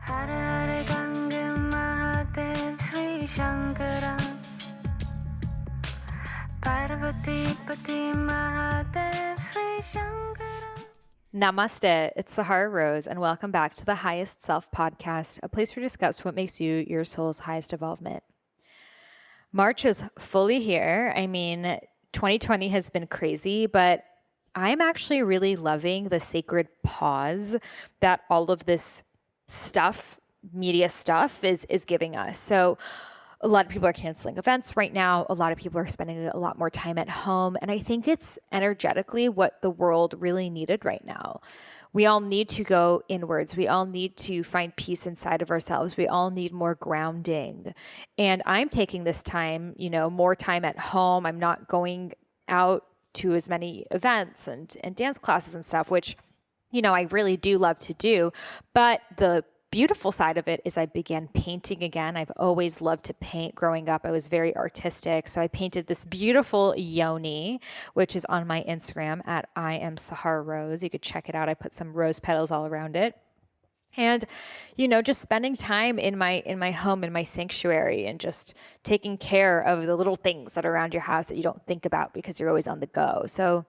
Namaste, it's Sahara Rose, and welcome back to the Highest Self podcast, a place where we discuss what makes you your soul's highest evolvement. March is fully here. I mean, 2020 has been crazy, but I'm actually really loving the sacred pause that all of this stuff, media stuff, is giving us. So a lot of people are canceling events right now. A lot of people are spending a lot more time at home. And I think it's energetically what the world really needed right now. We all need to go inwards. We all need to find peace inside of ourselves. We all need more grounding. And I'm taking this time, more time at home. I'm not going out to as many events and dance classes and stuff, which, I really do love to do. But the beautiful side of it is I began painting again. I've always loved to paint. Growing up, I was very artistic. So I painted this beautiful yoni, which is on my Instagram at I am Sahara Rose. You could check it out. I put some rose petals all around it. And, just spending time in my home, in my sanctuary, and just taking care of the little things that are around your house that you don't think about because you're always on the go. So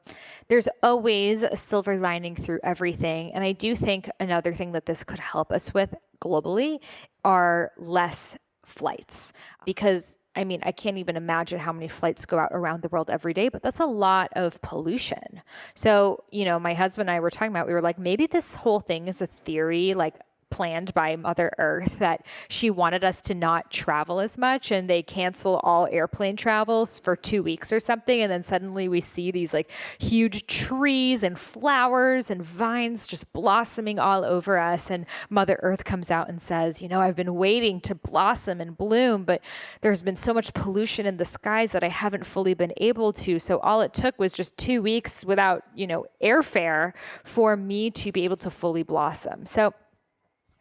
there's always a silver lining through everything. And I do think another thing that this could help us with globally are less flights, because I can't even imagine how many flights go out around the world every day, but that's a lot of pollution. So, my husband and I were talking about, we were like, maybe this whole thing is a theory, like planned by Mother Earth, that she wanted us to not travel as much, and they cancel all airplane travels for 2 weeks or something. And then suddenly we see these like huge trees and flowers and vines just blossoming all over us. And Mother Earth comes out and says, I've been waiting to blossom and bloom, but there's been so much pollution in the skies that I haven't fully been able to. So all it took was just 2 weeks without, airfare for me to be able to fully blossom. So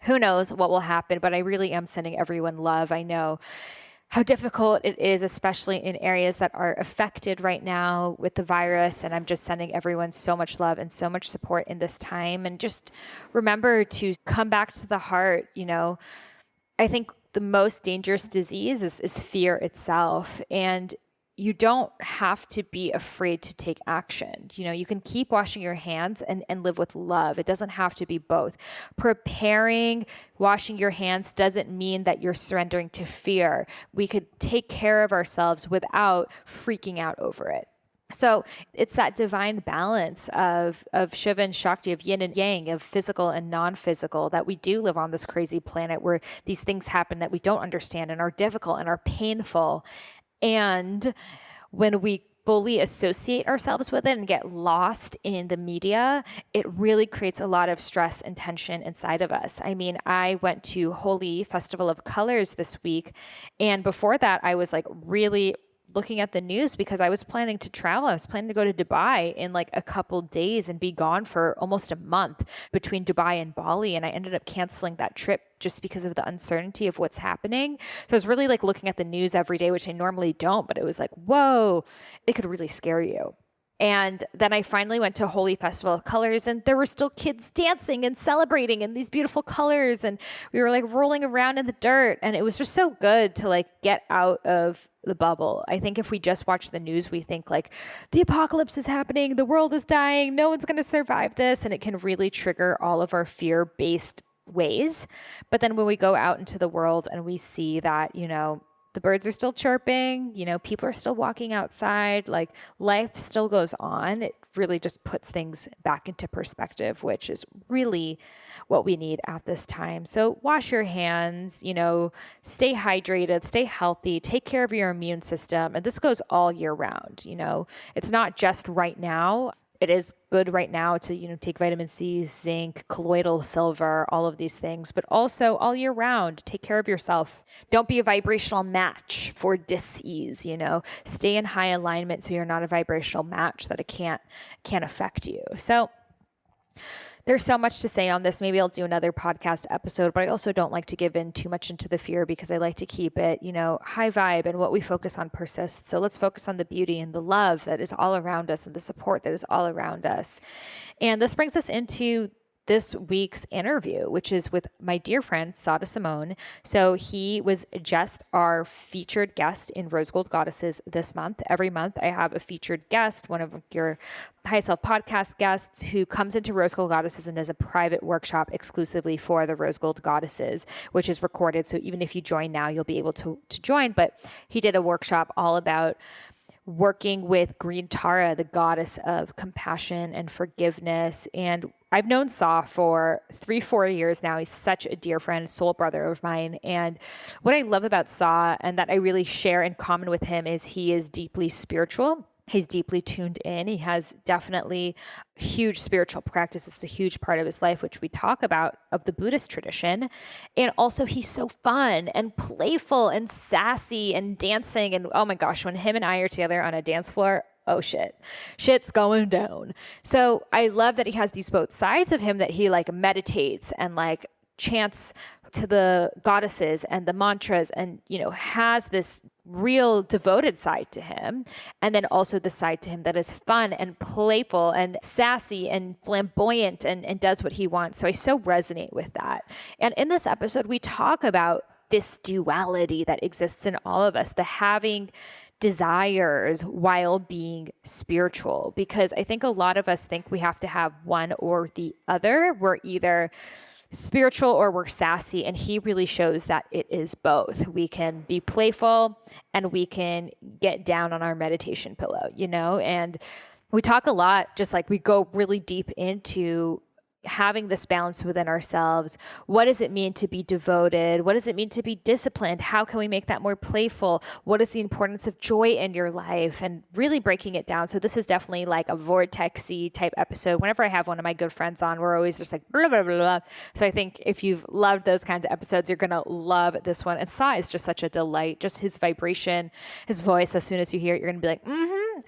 who knows what will happen, but I really am sending everyone love. I know how difficult it is, especially in areas that are affected right now with the virus. And I'm just sending everyone so much love and so much support in this time. And just remember to come back to the heart. I think the most dangerous disease is fear itself. And you don't have to be afraid to take action. You can keep washing your hands and live with love. It doesn't have to be both. Preparing, washing your hands doesn't mean that you're surrendering to fear. We could take care of ourselves without freaking out over it. So it's that divine balance of Shiva and Shakti, of yin and yang, of physical and non-physical, that we do live on this crazy planet where these things happen that we don't understand and are difficult and are painful. And when we fully associate ourselves with it and get lost in the media, it really creates a lot of stress and tension inside of us. I went to Holy Festival of Colors this week. And before that, I was like really looking at the news because I was planning to travel. I was planning to go to Dubai in like a couple days and be gone for almost a month between Dubai and Bali. And I ended up canceling that trip just because of the uncertainty of what's happening. So I was really like looking at the news every day, which I normally don't, but it was like, whoa, it could really scare you. And then I finally went to Holy Festival of Colors, and there were still kids dancing and celebrating in these beautiful colors. And we were like rolling around in the dirt. And it was just so good to like get out of the bubble. I think if we just watch the news, we think like the apocalypse is happening, the world is dying, no one's going to survive this. And it can really trigger all of our fear-based ways. But then when we go out into the world and we see that, the birds are still chirping, people are still walking outside, like life still goes on. It really just puts things back into perspective, which is really what we need at this time. So wash your hands, stay hydrated, stay healthy, take care of your immune system. And this goes all year round. It's not just right now. It is good right now to, take vitamin C, zinc, colloidal silver, all of these things, but also all year round, take care of yourself. Don't be a vibrational match for dis-ease, stay in high alignment so you're not a vibrational match that it can't affect you. So there's so much to say on this. Maybe I'll do another podcast episode, but I also don't like to give in too much into the fear because I like to keep it, high vibe, and what we focus on persists. So let's focus on the beauty and the love that is all around us and the support that is all around us. And this brings us into this week's interview, which is with my dear friend, Sada Simone. So he was just our featured guest in Rose Gold Goddesses this month. Every month I have a featured guest, one of your High Self podcast guests who comes into Rose Gold Goddesses and does a private workshop exclusively for the Rose Gold Goddesses, which is recorded. So even if you join now, you'll be able to join. But he did a workshop all about working with Green Tara, the goddess of compassion and forgiveness. And I've known Sa for 3-4 years now. He's such a dear friend, soul brother of mine. And what I love about Sa, and that I really share in common with him, is he is deeply spiritual. He's deeply tuned in. He has definitely huge spiritual practice. It's a huge part of his life, which we talk about, of the Buddhist tradition. And also he's so fun and playful and sassy and dancing. And oh my gosh, when him and I are together on a dance floor, oh shit's going down. So I love that he has these both sides of him, that he like meditates and like chants to the goddesses and the mantras, and has this real devoted side to him, and then also the side to him that is fun and playful and sassy and flamboyant and does what he wants. So I so resonate with that. And in this episode, we talk about this duality that exists in all of us, the having desires while being spiritual, because I think a lot of us think we have to have one or the other. We're either spiritual or we're sassy, and he really shows that it is both. We can be playful and we can get down on our meditation pillow, and we talk a lot, just like we go really deep into having this balance within ourselves. What does it mean to be devoted? What does it mean to be disciplined? How can we make that more playful? What is the importance of joy in your life? And really breaking it down. So this is definitely like a vortex-y type episode. Whenever I have one of my good friends on, we're always just like blah, blah, blah, blah. So I think if you've loved those kinds of episodes, you're going to love this one. And Sa is just such a delight. Just his vibration, his voice, as soon as you hear it, you're going to be like,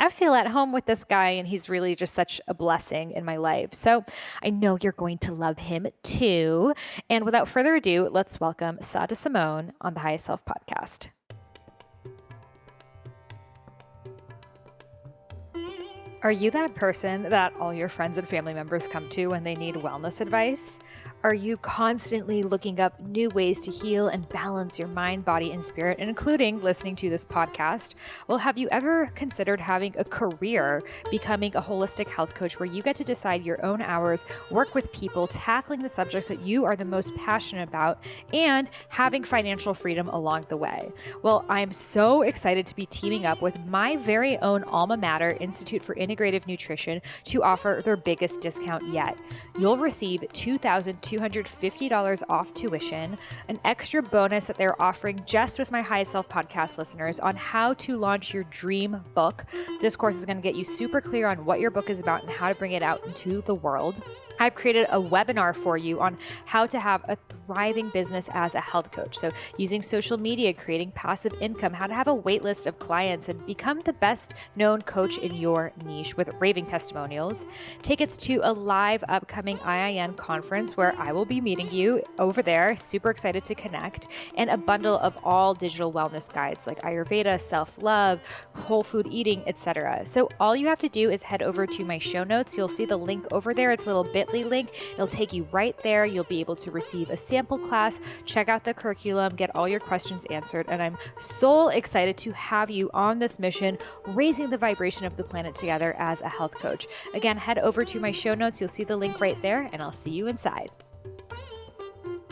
I feel at home with this guy. And he's really just such a blessing in my life. So I know you're going to love him too. And without further ado, let's welcome Sada Simone on the High Self podcast. Are you that person that all your friends and family members come to when they need wellness advice? Are you constantly looking up new ways to heal and balance your mind, body, and spirit, including listening to this podcast? Well, have you ever considered having a career becoming a holistic health coach where you get to decide your own hours, work with people, tackling the subjects that you are the most passionate about, and having financial freedom along the way? Well, I'm so excited to be teaming up with my very own alma mater, Institute for Integrative Nutrition, to offer their biggest discount yet. You'll receive $2,250 off tuition, an extra bonus that they're offering just with my High Self podcast listeners on how to launch your dream book. This course is going to get you super clear on what your book is about and how to bring it out into the world. I've created a webinar for you on how to have a thriving business as a health coach. So using social media, creating passive income, how to have a wait list of clients and become the best known coach in your niche with raving testimonials. Tickets to a live upcoming IIN conference where I will be meeting you over there. Super excited to connect. And a bundle of all digital wellness guides like Ayurveda, self-love, whole food eating, etc. So all you have to do is head over to my show notes. You'll see the link over there. It's a little bit link. It'll take you right there. You'll be able to receive a sample class, check out the curriculum, get all your questions answered. And I'm so excited to have you on this mission, raising the vibration of the planet together as a health coach. Again, head over to my show notes. You'll see the link right there, and I'll see you inside.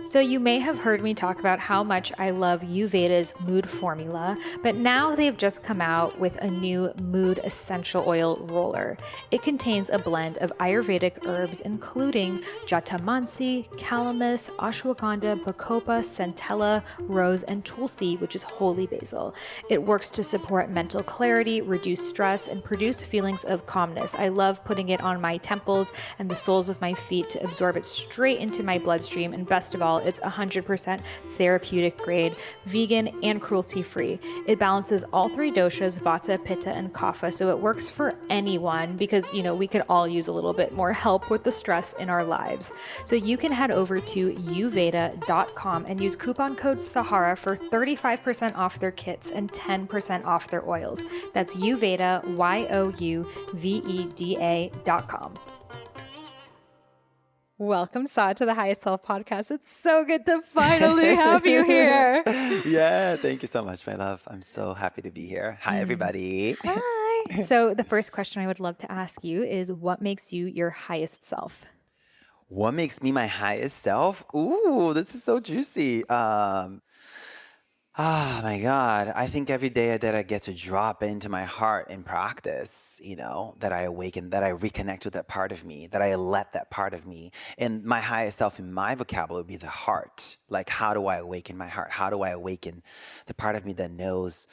So you may have heard me talk about how much I love Ayurveda's mood formula, but now they've just come out with a new mood essential oil roller. It contains a blend of Ayurvedic herbs, including jatamansi, calamus, ashwagandha, bacopa, centella, rose, and tulsi, which is holy basil. It works to support mental clarity, reduce stress, and produce feelings of calmness. I love putting it on my temples and the soles of my feet to absorb it straight into my bloodstream, and best of all, it's 100% therapeutic grade, vegan, and cruelty-free. It balances all three doshas, vata, pitta, and kapha, so it works for anyone because, we could all use a little bit more help with the stress in our lives. So you can head over to Ayurveda.com and use coupon code Sahara for 35% off their kits and 10% off their oils. That's Ayurveda, YOUVEDA.com. Welcome, Sa, to the Highest Self podcast. It's so good to finally have you here. Yeah, thank you so much, my love. I'm so happy to be here. Hi, everybody. Hi. So the first question I would love to ask you is, what makes you your highest self? What makes me my highest self? Ooh, this is so juicy. My God. I think every day that I get to drop into my heart and practice, that I awaken, that I reconnect with that part of me, that I let that part of me. And my highest self in my vocabulary would be the heart. Like, how do I awaken my heart? How do I awaken the part of me that knows,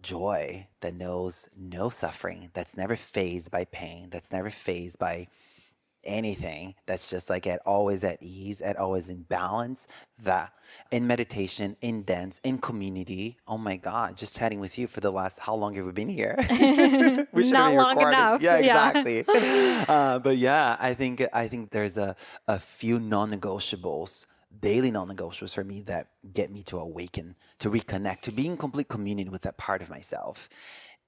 joy, that knows no suffering, that's never fazed by pain, that's never fazed by anything, that's just like always at ease, always in balance, that in meditation, in dance, in community. Oh my God, just chatting with you for the last, how long have we been here? We should Not be long recording. enough. Yeah, exactly. But yeah, I think there's a few non-negotiables, daily non-negotiables for me that get me to awaken, to reconnect, to be in complete communion with that part of myself.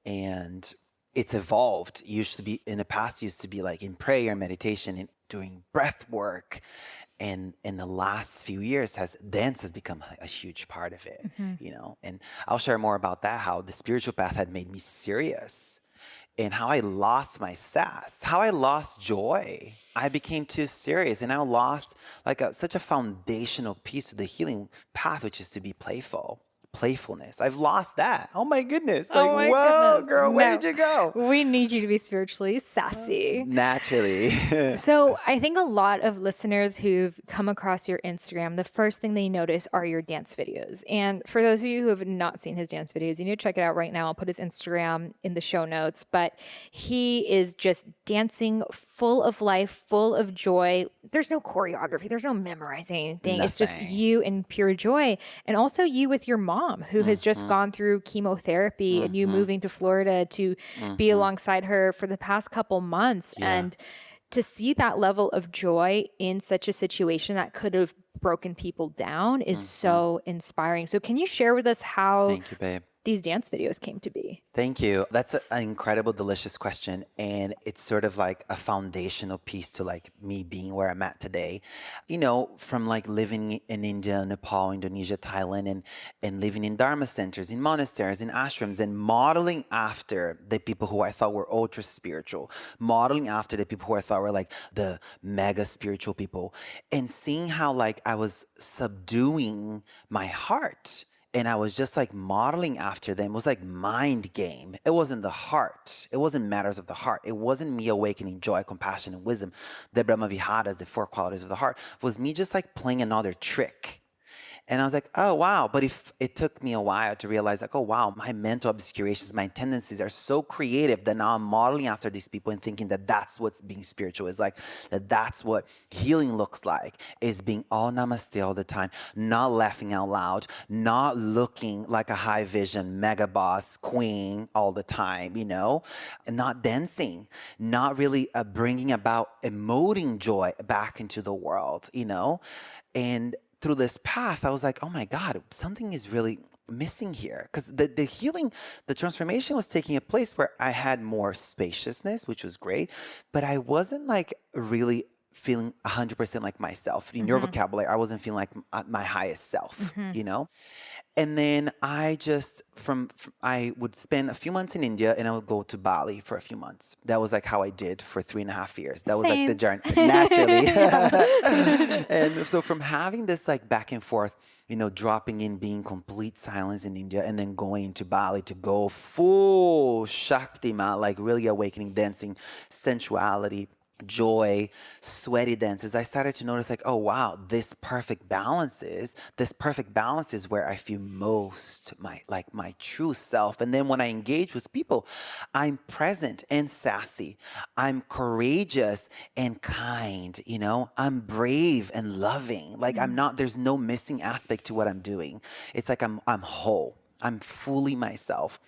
And it's evolved. Used to be in the past, used to be like in prayer, meditation, and doing breath work. And in the last few years, dance has become a huge part of it, And I'll share more about that, how the spiritual path had made me serious, and how I lost my sass, how I lost joy. I became too serious, and I lost like such a foundational piece of the healing path, which is to be playfulness. I've lost that. Oh my goodness. Like, Oh my whoa, goodness. girl, where No. did you go? We need you to be spiritually sassy. Naturally. So I think a lot of listeners who've come across your Instagram, the first thing they notice are your dance videos. And for those of you who have not seen his dance videos, you need to check it out right now. I'll put his Instagram in the show notes. But he is just dancing full of life, full of joy. There's no choreography. There's no memorizing anything. It's just you in pure joy. And also you with your mom, who has just gone through chemotherapy, and you moving to Florida to be alongside her for the past couple months. Yeah. And to see that level of joy in such a situation that could have broken people down is so inspiring. So can you share with us how Thank you, babe. these dance videos came to be? Thank you. That's an incredible, delicious question. And it's sort of like a foundational piece to like me being where I'm at today. From like living in India, Nepal, Indonesia, Thailand, and living in Dharma centers, in monasteries, in ashrams, and modeling after the people who I thought were ultra spiritual, modeling after the people who I thought were like the mega spiritual people, and seeing how like I was subduing my heart. And I was just like modeling after them. It was like mind game. It wasn't the heart. It wasn't matters of the heart. It wasn't me awakening joy, compassion, and wisdom. The Brahma Viharas, the four qualities of the heart, was me just like playing another trick. And I was like, oh, wow. But if it took me a while to realize like, oh, wow, my mental obscurations, my tendencies are so creative that now I'm modeling after these people and thinking that that's what being spiritual is like, that's what healing looks like, is being all namaste all the time, not laughing out loud, not looking like a high vision mega boss queen all the time, and not dancing, not really bringing about emoting joy back into the world, and through this path, I was like, oh my God, something is really missing here. Because the healing, the transformation was taking a place where I had more spaciousness, which was great, but I wasn't like really feeling 100% like myself. In your vocabulary, I wasn't feeling like my highest self, And then I just, I would spend a few months in India and I would go to Bali for a few months. That was like how I did for 3.5 years. That was like the journey, naturally. And so from having this like back and forth, dropping in, being complete silence in India, and then going to Bali to go full Shaktima, like really awakening, dancing, sensuality, joy, sweaty dances, I started to notice like, oh wow, this perfect balance is where I feel most my true self. And then when I engage with people, I'm present and sassy, I'm courageous and kind, I'm brave and loving. Like I'm not, there's no missing aspect to what I'm doing. It's like I'm whole. I'm fully myself.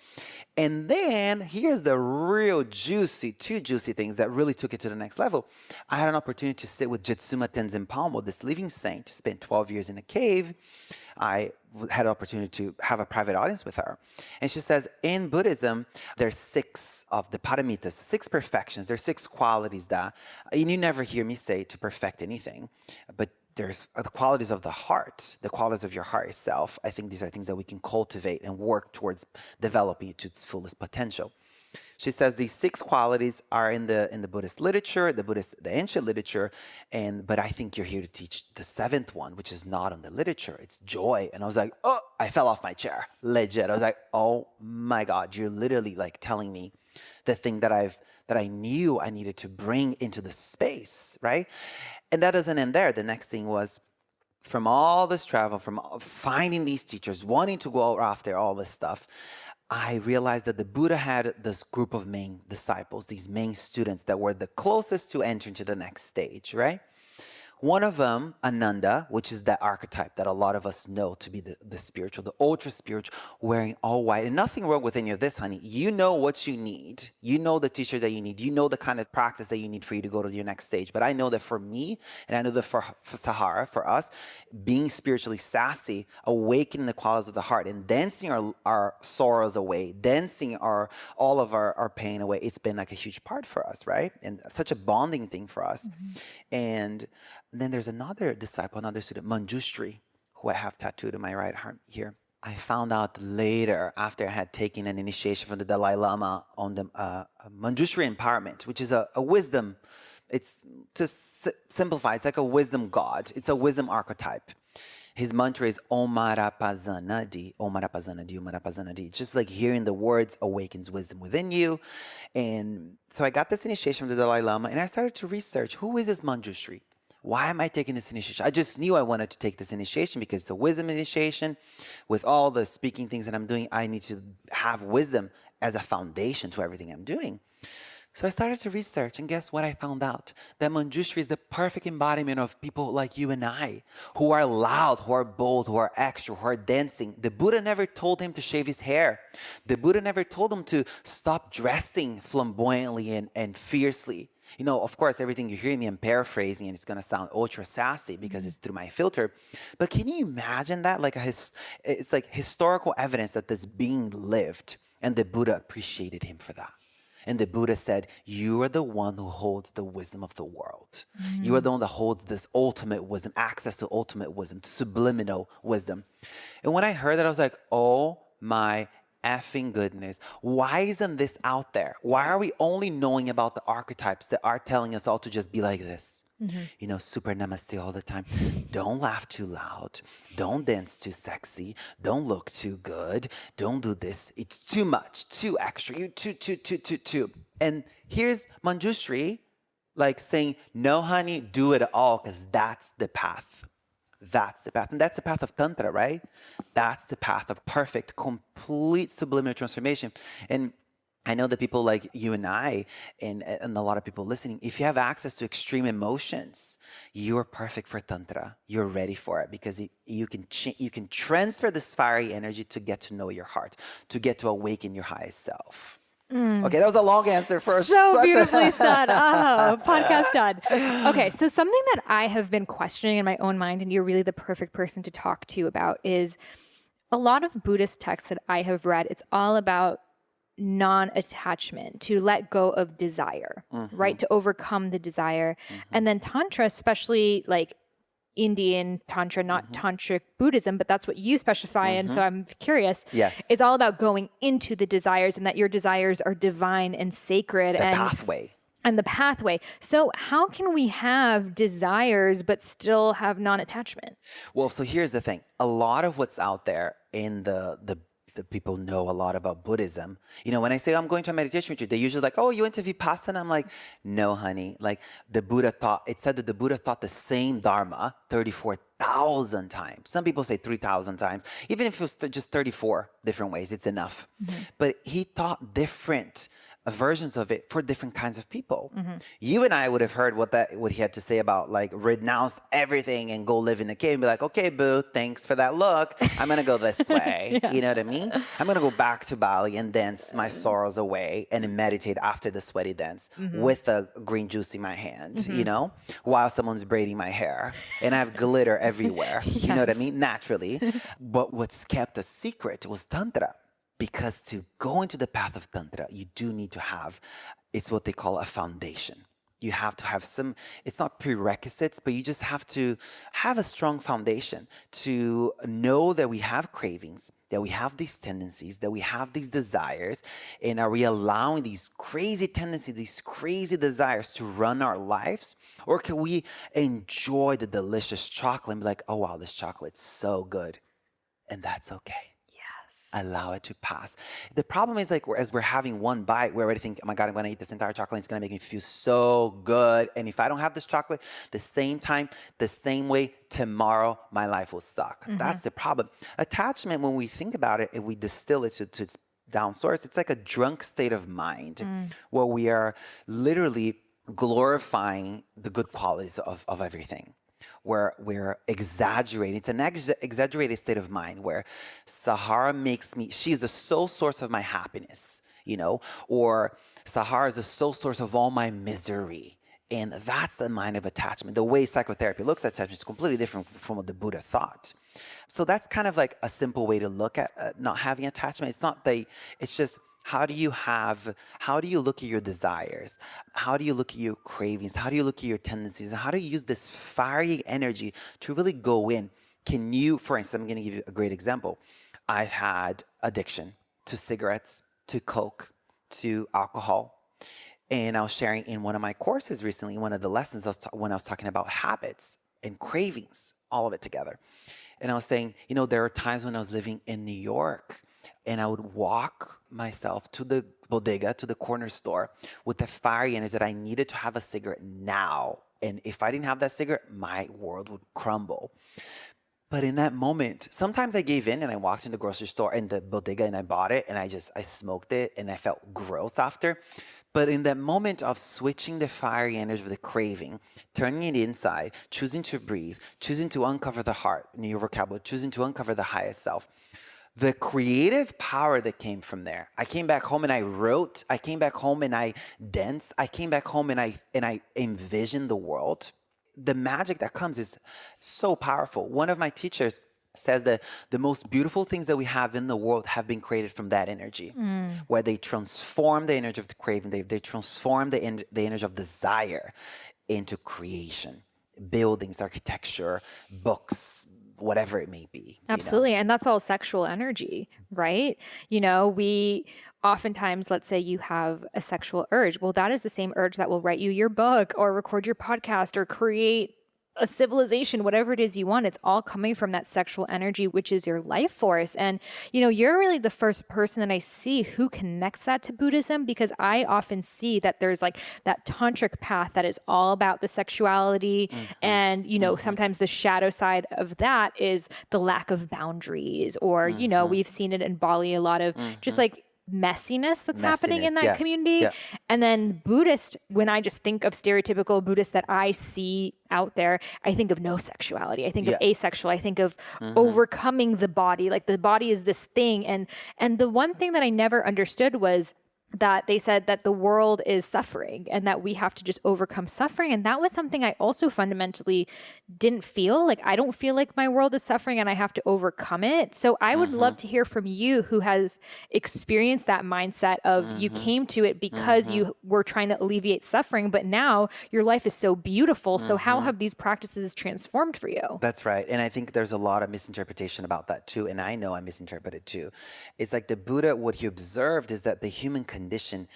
And then here's the real two juicy things that really took it to the next level. I had an opportunity to sit with Jetsuma Tenzin Palmo, this living saint, spent 12 years in a cave. I had an opportunity to have a private audience with her. And she says, in Buddhism, there's 6 of the paramitas, 6 perfections. There's 6 qualities that, and you never hear me say to perfect anything, but there's the qualities of the heart, the qualities of your heart itself. I think these are things that we can cultivate and work towards developing to its fullest potential. She says these 6 qualities are in the Buddhist literature, the ancient literature, but I think you're here to teach the 7th one, which is not in the literature. It's joy. And I was like, oh, I fell off my chair, legit. I was like, oh my God, you're literally like telling me the thing that I knew I needed to bring into the space, right? And that doesn't end there. The next thing was, from all this travel, from finding these teachers, wanting to go after all this stuff, I realized that the Buddha had this group of main disciples, these main students that were the closest to entering to the next stage, right? One of them, Ananda, which is that archetype that a lot of us know to be the spiritual, the ultra spiritual, wearing all white. And nothing wrong with any of this, honey. You know what you need. You know the teacher that you need. You know the kind of practice that you need for you to go to your next stage. But I know that for me, and I know that for Sahara, for us, being spiritually sassy, awakening the qualities of the heart, and dancing our sorrows away, dancing all of our pain away, it's been like a huge part for us, right? And such a bonding thing for us. And then there's another disciple, another student, Manjushri, who I have tattooed on my right arm here. I found out later, after I had taken an initiation from the Dalai Lama on the Manjushri empowerment, which is a wisdom. It's, to simplify, it's like a wisdom god. It's a wisdom archetype. His mantra is Om Marapazanadi, Om Marapazanadi, Om Marapazanadi. Just like hearing the words awakens wisdom within you. And so I got this initiation from the Dalai Lama, and I started to research, who is this Manjushri? Why am I taking this initiation? I just knew I wanted to take this initiation because it's a wisdom initiation. With all the speaking things that I'm doing, I need to have wisdom as a foundation to everything I'm doing. So I started to research, and guess what I found out? That Manjushri is the perfect embodiment of people like you and I, who are loud, who are bold, who are extra, who are dancing. The Buddha never told him to shave his hair. The Buddha never told him to stop dressing flamboyantly and fiercely. You know, of course, everything you hear me, I'm paraphrasing, and it's going to sound ultra sassy because it's through my filter. But can you imagine that? Like it's like historical evidence that this being lived, and the Buddha appreciated him for that. And the Buddha said, you are the one who holds the wisdom of the world. You are the one that holds this ultimate wisdom, access to ultimate wisdom, subliminal wisdom. And when I heard that, I was like, oh my effing goodness. Why isn't this out there? Why are we only knowing about the archetypes that are telling us all to just be like this? You know, super namaste all the time. Don't laugh too loud. Don't dance too sexy. Don't look too good. Don't do this. It's too much, too extra. You too. And here's Manjushri like saying, no, honey, do it all, because that's the path. That's the path. And that's the path of Tantra, right? That's the path of perfect, complete subliminal transformation. And I know that people like you and I, and a lot of people listening, if you have access to extreme emotions, you're perfect for Tantra. You're ready for it, because you can transfer this fiery energy to get to know your heart, to get to awaken your highest self. Okay, that was a long answer for so beautifully said. Oh, podcast done. Okay, so something that I have been questioning in my own mind, and you're really the perfect person to talk to about, is a lot of Buddhist texts that I have read. It's all about non-attachment, to let go of desire, right? To overcome the desire. And then Tantra, especially like Indian Tantra, not Tantric Buddhism, but that's what you specify in. So I'm curious. Yes. It's all about going into the desires, and that your desires are divine and sacred. And the pathway. So how can we have desires but still have non-attachment? Well, so here's the thing. A lot of what's out there in the people know a lot about Buddhism. You know, when I say I'm going to a meditation retreat, they usually like, oh, you went to Vipassana? I'm like, no, honey. Like it said that the Buddha taught the same Dharma 34,000 times. Some people say 3,000 times. Even if it was just 34 different ways, it's enough. But he taught different versions of it for different kinds of people. You and I would have heard what he had to say about like renounce everything and go live in a cave and be like, okay, boo, thanks for that look. I'm going to go this way. You know what I mean? I'm going to go back to Bali and dance my sorrows away and then meditate after the sweaty dance with a green juice in my hand, you know, while someone's braiding my hair and I have glitter everywhere. You know what I mean? Naturally. But what's kept a secret was Tantra. Because to go into the path of Tantra, you do need to have, it's what they call a foundation. You have to have some, it's not prerequisites, but you just have to have a strong foundation to know that we have cravings, that we have these tendencies, that we have these desires, and are we allowing these crazy tendencies, these crazy desires to run our lives? Or can we enjoy the delicious chocolate and be like, oh wow, this chocolate's so good, and that's okay. Allow it to pass. The problem is like, as we're having one bite, we already think, oh my God, I'm going to eat this entire chocolate. It's going to make me feel so good. And if I don't have this chocolate the same time, the same way, tomorrow, my life will suck. That's the problem. Attachment, when we think about it and we distill it to its down source, it's like a drunk state of mind where we are literally glorifying the good qualities of everything. Where we're exaggerating. It's an exaggerated state of mind where Sahara makes me, she's the sole source of my happiness, you know, or Sahara is the sole source of all my misery. And that's the mind of attachment. The way psychotherapy looks at attachment is completely different from what the Buddha thought. So that's kind of like a simple way to look at not having attachment. It's just, how do you look at your desires? How do you look at your cravings? How do you look at your tendencies? And how do you use this fiery energy to really go in? Can you, for instance, I'm going to give you a great example. I've had addiction to cigarettes, to Coke, to alcohol. And I was sharing in one of my courses recently, one of the lessons when I was talking about habits and cravings, all of it together. And I was saying, you know, there are times when I was living in New York and I would walk myself to the bodega, to the corner store with the fiery energy that I needed to have a cigarette now. And if I didn't have that cigarette, my world would crumble. But in that moment, sometimes I gave in and I walked in the grocery store and the bodega and I bought it and I smoked it and I felt gross after. But in that moment of switching the fiery energy of the craving, turning it inside, choosing to breathe, choosing to uncover the heart, in your vocabulary, choosing to uncover the highest self, the creative power that came from there. I came back home and I wrote. I came back home and I danced. I came back home and I envisioned the world. The magic that comes is so powerful. One of my teachers says that the most beautiful things that we have in the world have been created from that energy, where they transform the energy of the craving, they transform the energy of desire into creation, buildings, architecture, books, whatever it may be. Absolutely. And that's all sexual energy, right? You know, we oftentimes, let's say you have a sexual urge. Well, that is the same urge that will write you your book or record your podcast or create a civilization, whatever it is you want. It's all coming from that sexual energy, which is your life force. And, you know, you're really the first person that I see who connects that to Buddhism, because I often see that there's like that tantric path that is all about the sexuality. And, you know, sometimes the shadow side of that is the lack of boundaries, or, you know, we've seen it in Bali, a lot of just like messiness that's happening in that community. Yeah. And then Buddhist, when I just think of stereotypical Buddhists that I see out there, I think of no sexuality. I think of asexual. I think of overcoming the body. Like the body is this thing. And the one thing that I never understood was that they said that the world is suffering and that we have to just overcome suffering. And that was something I also fundamentally didn't feel. Like, I don't feel like my world is suffering and I have to overcome it. So I would love to hear from you who has experienced that mindset of you came to it because you were trying to alleviate suffering, but now your life is so beautiful. So how have these practices transformed for you? That's right. And I think there's a lot of misinterpretation about that too. And I know I misinterpreted too. It's like the Buddha, what he observed is that the human condition,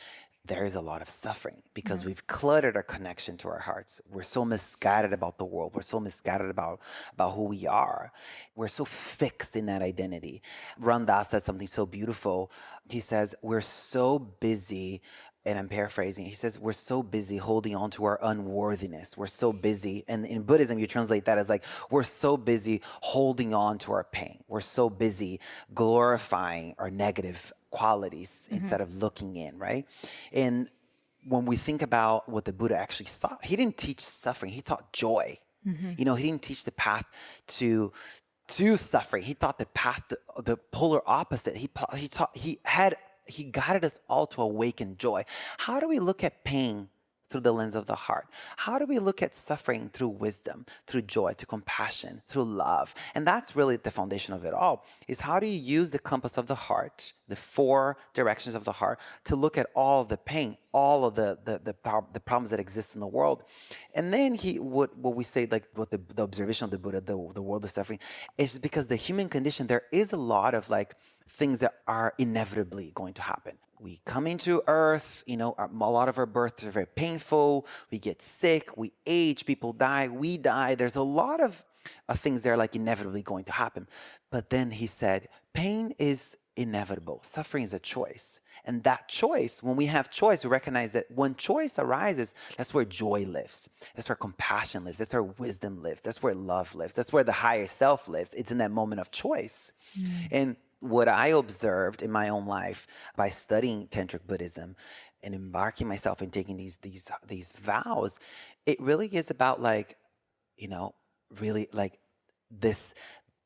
there is a lot of suffering because we've cluttered our connection to our hearts. We're so misguided about the world. We're so misguided about who we are. We're so fixed in that identity. Ram Dass says something so beautiful. He says, we're so busy, and I'm paraphrasing, he says, we're so busy holding on to our unworthiness. We're so busy. And in Buddhism, you translate that as like, we're so busy holding on to our pain. We're so busy glorifying our negative qualities instead of looking in, right? And when we think about what the Buddha actually thought, he didn't teach suffering, he taught joy. He didn't teach the path to suffering. He taught the path, the polar opposite. He guided us all to awaken joy. How do we look at pain through the lens of the heart? How do we look at suffering through wisdom, through joy, through compassion, through love? And that's really the foundation of it all, is how do you use the compass of the heart, the 4 directions of the heart, to look at all of the pain, all of the problems that exist in the world. And then what we say, like what the observation of the Buddha, the world of suffering, is because the human condition, there is a lot of like things that are inevitably going to happen. We come into earth, a lot of our births are very painful. We get sick, we age, people die, we die. There's a lot of things that are like inevitably going to happen. But then he said, pain is inevitable. Suffering is a choice. And that choice, when we have choice, we recognize that when choice arises, that's where joy lives. That's where compassion lives. That's where wisdom lives. That's where love lives. That's where the higher self lives. It's in that moment of choice. And what I observed in my own life by studying Tantric Buddhism and embarking myself in taking these vows, it really is about like, really like this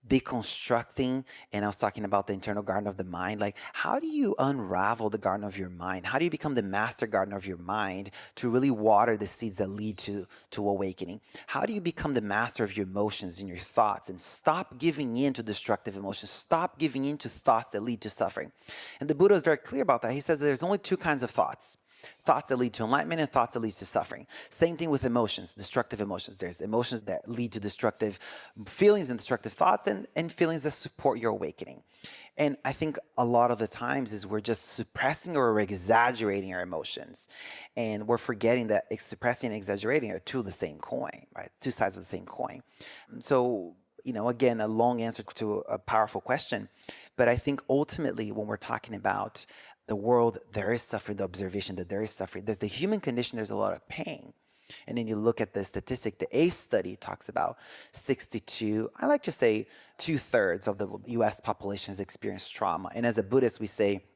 deconstructing. And I was talking about the internal garden of the mind. Like, how do you unravel the garden of your mind? How do you become the master gardener of your mind to really water the seeds that lead to awakening? How do you become the master of your emotions and your thoughts and stop giving in to destructive emotions? Stop giving in to thoughts that lead to suffering. And the Buddha is very clear about that. He says that there's only 2 kinds of thoughts. Thoughts that lead to enlightenment and thoughts that lead to suffering. Same thing with emotions, destructive emotions. There's emotions that lead to destructive feelings and destructive thoughts and feelings that support your awakening. And I think a lot of the times is we're just suppressing or exaggerating our emotions. And we're forgetting that suppressing and exaggerating are 2 of the same coin, right? 2 sides of the same coin. So, again, a long answer to a powerful question. But I think ultimately when we're talking about the world, there is suffering, the observation that there is suffering. There's the human condition, there's a lot of pain. And then you look at the statistic, the ACE study talks about 62, I like to say 2/3 of the US population has experienced trauma. And as a Buddhist, we say,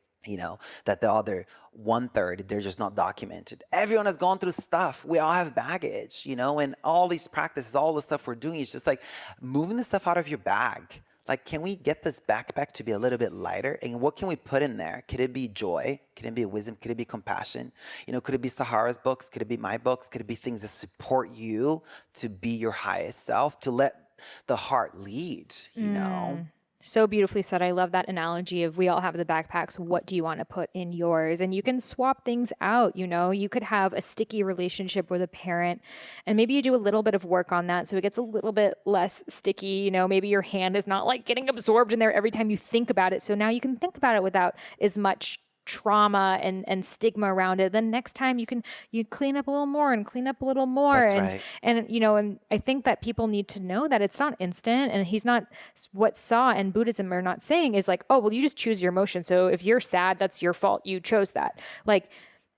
that the other 1/3, they're just not documented. Everyone has gone through stuff. We all have baggage, and all these practices, all the stuff we're doing is just like moving the stuff out of your bag. Like, can we get this backpack to be a little bit lighter? And what can we put in there? Could it be joy? Could it be wisdom? Could it be compassion? Could it be Sahara's books? Could it be my books? Could it be things that support you to be your highest self, to let the heart lead, So beautifully said. I love that analogy of we all have the backpacks. What do you want to put in yours? And you can swap things out. You could have a sticky relationship with a parent and maybe you do a little bit of work on that so it gets a little bit less sticky. Maybe your hand is not like getting absorbed in there every time you think about it. So now you can think about it without as much trauma and stigma around it. Then next time you clean up a little more and clean up a little more. That's and right. and I think that people need to know that it's not instant, and he's not, what Sa and Buddhism are not saying is like, oh, well, you just choose your emotion. So if you're sad, that's your fault. You chose that. Like,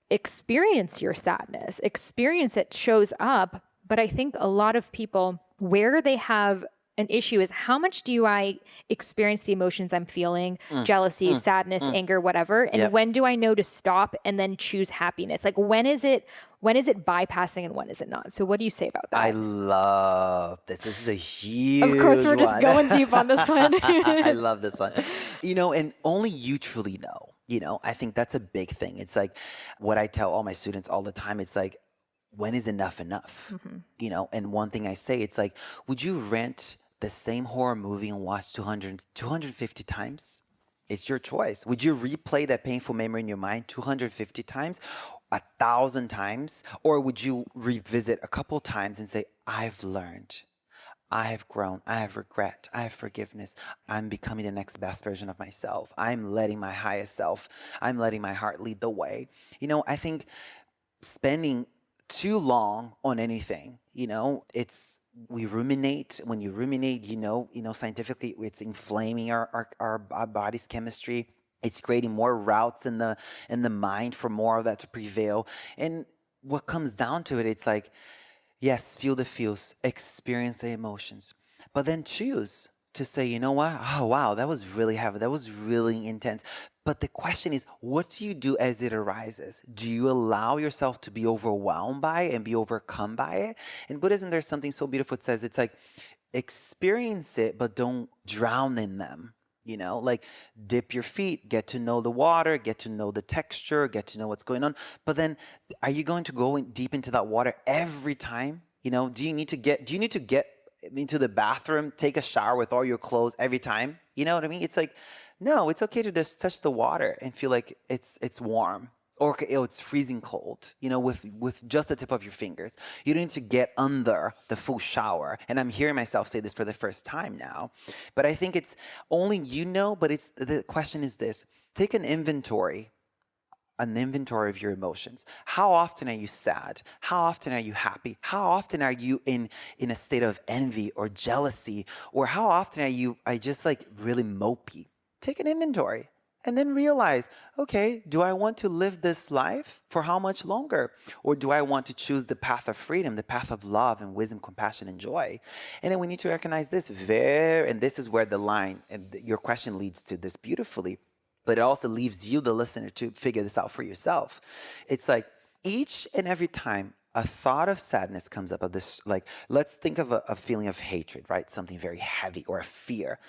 experience your sadness, experience it shows up. But I think a lot of people, where they have an issue is how much do I experience the emotions I'm feeling, jealousy, sadness, anger, whatever. And when do I know to stop and then choose happiness? Like, when is it bypassing and when is it not? So what do you say about that? I love this. This is a huge Of course, we're just one. going deep on this one. I love this one. And only you truly know. I think that's a big thing. It's like what I tell all my students all the time. It's like, when is enough enough? And one thing I say, it's like, would you rent the same horror movie and watch 250 times? It's your choice. Would you replay that painful memory in your mind 250 times, 1,000 times? Or would you revisit a couple times and say, I've learned, I have grown, I have regret, I have forgiveness. I'm becoming the next best version of myself. I'm letting my highest self, I'm letting my heart lead the way. I think spending too long on anything, we ruminate. When you ruminate, scientifically, it's inflaming our body's chemistry. It's creating more routes in the mind for more of that to prevail. And what comes down to it, it's like, yes, feel the feels, experience the emotions, but then choose to say, you know what? Oh, wow, that was really heavy. That was really intense. But the question is, what do you do as it arises? Do you allow yourself to be overwhelmed by it and be overcome by it? In Buddhism, there's something so beautiful. It says it's like, experience it, but don't drown in them. Like dip your feet, get to know the water, get to know the texture, get to know what's going on. But then are you going to go deep into that water every time? Do you need to get into the bathroom, take a shower with all your clothes every time? You know what I mean? It's like, no, it's okay to just touch the water and feel like it's warm. Or it's freezing cold, with just the tip of your fingers. You don't need to get under the full shower. And I'm hearing myself say this for the first time now. But I think it's only but the question is this. Take an inventory of your emotions. How often are you sad? How often are you happy? How often are you in a state of envy or jealousy? Or how often are just like really mopey? Take an inventory. And then realize, okay, do I want to live this life for how much longer? Or do I want to choose the path of freedom, the path of love and wisdom, compassion, and joy? And then we need to recognize this and this is where the line, and your question leads to this beautifully, but it also leaves you, the listener, to figure this out for yourself. It's like each and every time a thought of sadness comes up, of this, like, let's think of a feeling of hatred, right? Something very heavy, or a fear.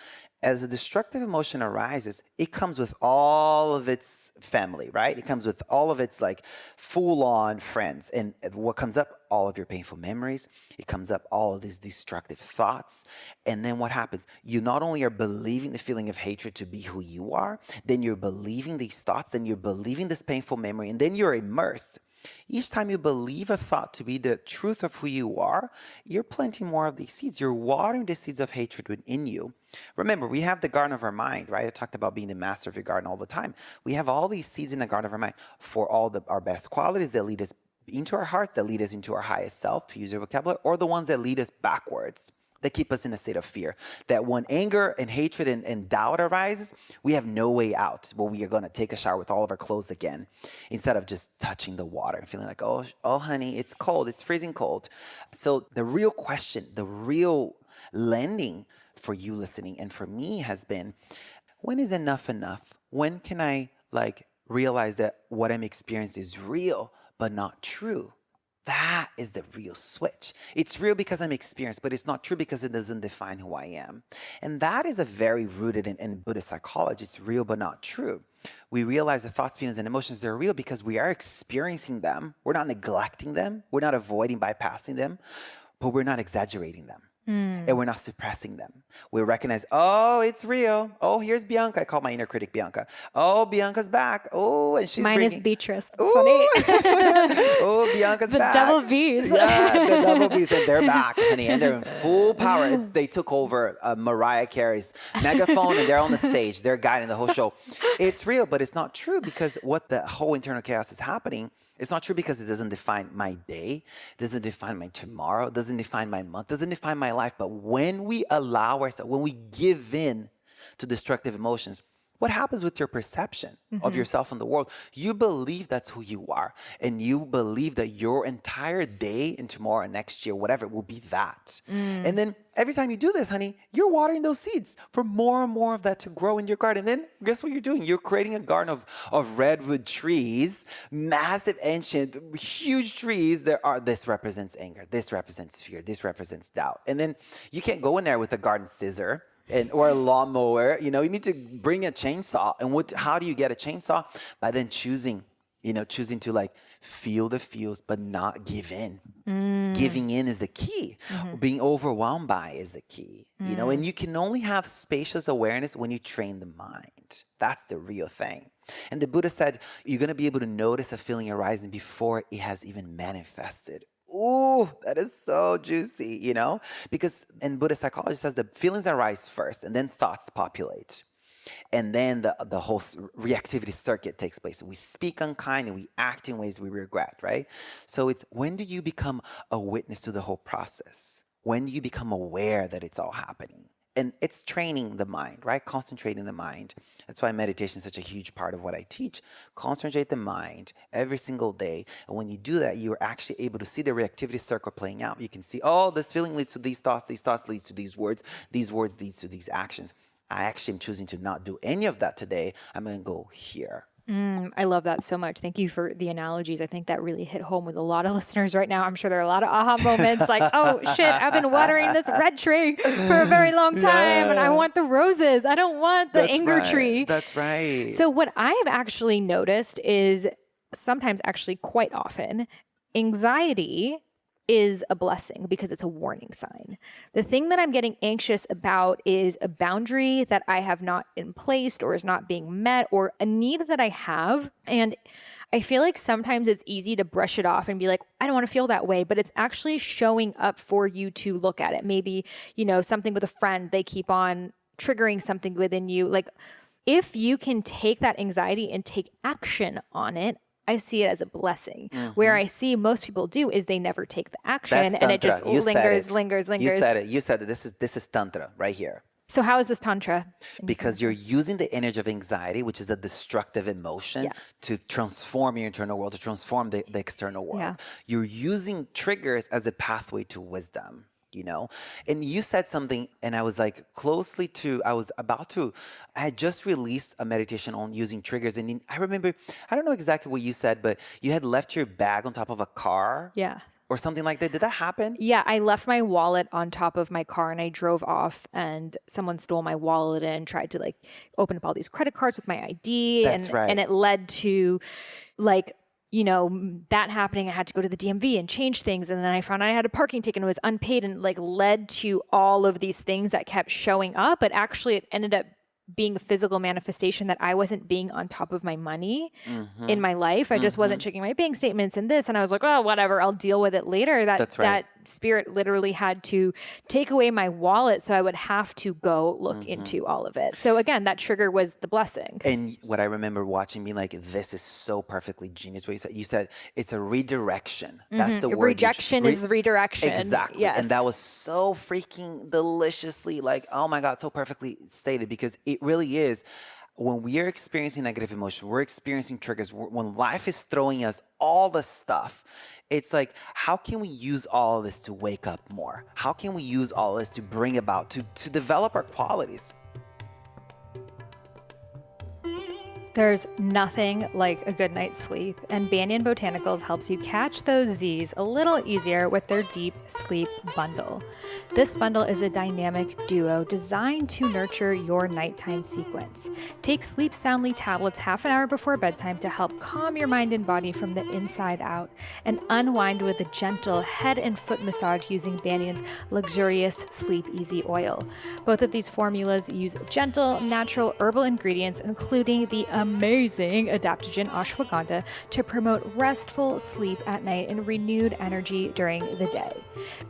As a destructive emotion arises, it comes with all of its family, right? It comes with all of its like full-on friends. And what comes up? All of your painful memories. It comes up all of these destructive thoughts. And then what happens? You not only are believing the feeling of hatred to be who you are, then you're believing these thoughts, then you're believing this painful memory, and then you're immersed. Each time you believe a thought to be the truth of who you are, you're planting more of these seeds. You're watering the seeds of hatred within you. Remember, we have the garden of our mind, right? I talked about being the master of your garden all the time. We have all these seeds in the garden of our mind for all our best qualities that lead us into our hearts, that lead us into our highest self, to use your vocabulary, or the ones that lead us backwards, that keep us in a state of fear. That when anger and hatred and doubt arises, we have no way out, but we are going to take a shower with all of our clothes again, instead of just touching the water and feeling like, oh, honey, it's cold, it's freezing cold. So the real question, the real landing for you listening and for me has been, when is enough enough? When can I realize that what I'm experiencing is real but not true? That is the real switch. It's real because I'm experienced, but it's not true because it doesn't define who I am. And that is a very rooted in Buddhist psychology. It's real but not true. We realize the thoughts, feelings, and emotions, they're real because we are experiencing them. We're not neglecting them. We're not avoiding, bypassing them, but we're not exaggerating them. And we're not suppressing them. We recognize, oh, it's real. Oh, here's Bianca. I call my inner critic Bianca. Oh, Bianca's back. Oh, and she's Mine is Beatrice. That's funny. Oh, Bianca's back. The double B's. Yeah, the double B's. And they're back, honey. And they're in full power. They took over Mariah Carey's megaphone and they're on the stage. They're guiding the whole show. It's real, but it's not true because what the whole internal chaos is happening, it's not true because it doesn't define my day, doesn't define my tomorrow, doesn't define my month, doesn't define my life. But when we allow ourselves, when we give in to destructive emotions, what happens with your perception of yourself and the world? You believe that's who you are. And you believe that your entire day and tomorrow and next year, whatever, will be that. And then every time you do this, honey, you're watering those seeds for more and more of that to grow in your garden. And then guess what you're doing? You're creating a garden of redwood trees, massive, ancient, huge trees. This represents anger. This represents fear. This represents doubt. And then you can't go in there with a garden scissor or a lawnmower. You need to bring a chainsaw. And how do you get a chainsaw? By then choosing to feel the feels, but not give in. Giving in is the key. Being overwhelmed by is the key. And you can only have spacious awareness when you train the mind. That's the real thing. And the Buddha said, you're going to be able to notice a feeling arising before it has even manifested. Ooh, that is so juicy, because in Buddhist psychology it says the feelings arise first and then thoughts populate. And then the whole reactivity circuit takes place. We speak unkind and we act in ways we regret, right? So it's, when do you become a witness to the whole process? When do you become aware that it's all happening? And it's training the mind, right? Concentrating the mind. That's why meditation is such a huge part of what I teach. Concentrate the mind every single day. And when you do that, you're actually able to see the reactivity circle playing out. You can see, oh, this feeling leads to these thoughts leads to these words leads to these actions. I actually am choosing to not do any of that today. I'm going to go here. I love that so much. Thank you for the analogies. I think that really hit home with a lot of listeners right now. I'm sure there are a lot of aha moments like, oh shit, I've been watering this red tree for a very long time and I want the roses. I don't want the anger tree. That's right. So what I have actually noticed is sometimes, actually quite often, anxiety is a blessing because it's a warning sign. The thing that I'm getting anxious about is a boundary that I have not in place or is not being met, or a need that I have. And I feel like sometimes it's easy to brush it off and be like, I don't want to feel that way, but it's actually showing up for you to look at it. Maybe, something with a friend, they keep on triggering something within you. Like, if you can take that anxiety and take action on it, I see it as a blessing. Where I see most people do is they never take the action, and it just lingers. You said it. This is tantra right here. So how is this tantra? Because you're using the energy of anxiety, which is a destructive emotion, to transform your internal world, to transform the external world. Yeah. You're using triggers as a pathway to wisdom. And you said something, and I was like, I had just released a meditation on using triggers. And I remember, I don't know exactly what you said, but you had left your bag on top of a car. Yeah. Or something like that. Did that happen? Yeah, I left my wallet on top of my car and I drove off, and someone stole my wallet and tried to open up all these credit cards with my ID. That's right. And it led to that happening. I had to go to the DMV and change things. And then I found out I had a parking ticket and it was unpaid, and led to all of these things that kept showing up. But actually it ended up being a physical manifestation that I wasn't being on top of my money in my life. I just wasn't checking my bank statements and this. And I was like, oh, whatever, I'll deal with it later. That's right. That spirit literally had to take away my wallet. So I would have to go look into all of it. So again, that trigger was the blessing. And what I remember watching being like, this is so perfectly genius what you said. You said it's a redirection. That's the word. Rejection is redirection. Exactly. Yes. And that was so freaking deliciously oh my God, so perfectly stated, because it really is. When we are experiencing negative emotion, we're experiencing triggers. When life is throwing us all the stuff, it's like, how can we use all of this to wake up more? How can we use all of this to bring about, to develop our qualities? There's nothing like a good night's sleep, and Banyan Botanicals helps you catch those Z's a little easier with their Deep Sleep Bundle. This bundle is a dynamic duo designed to nurture your nighttime sequence. Take Sleep Soundly tablets half an hour before bedtime to help calm your mind and body from the inside out, and unwind with a gentle head and foot massage using Banyan's luxurious Sleep Easy oil. Both of these formulas use gentle, natural herbal ingredients, including the amazing adaptogen ashwagandha, to promote restful sleep at night and renewed energy during the day.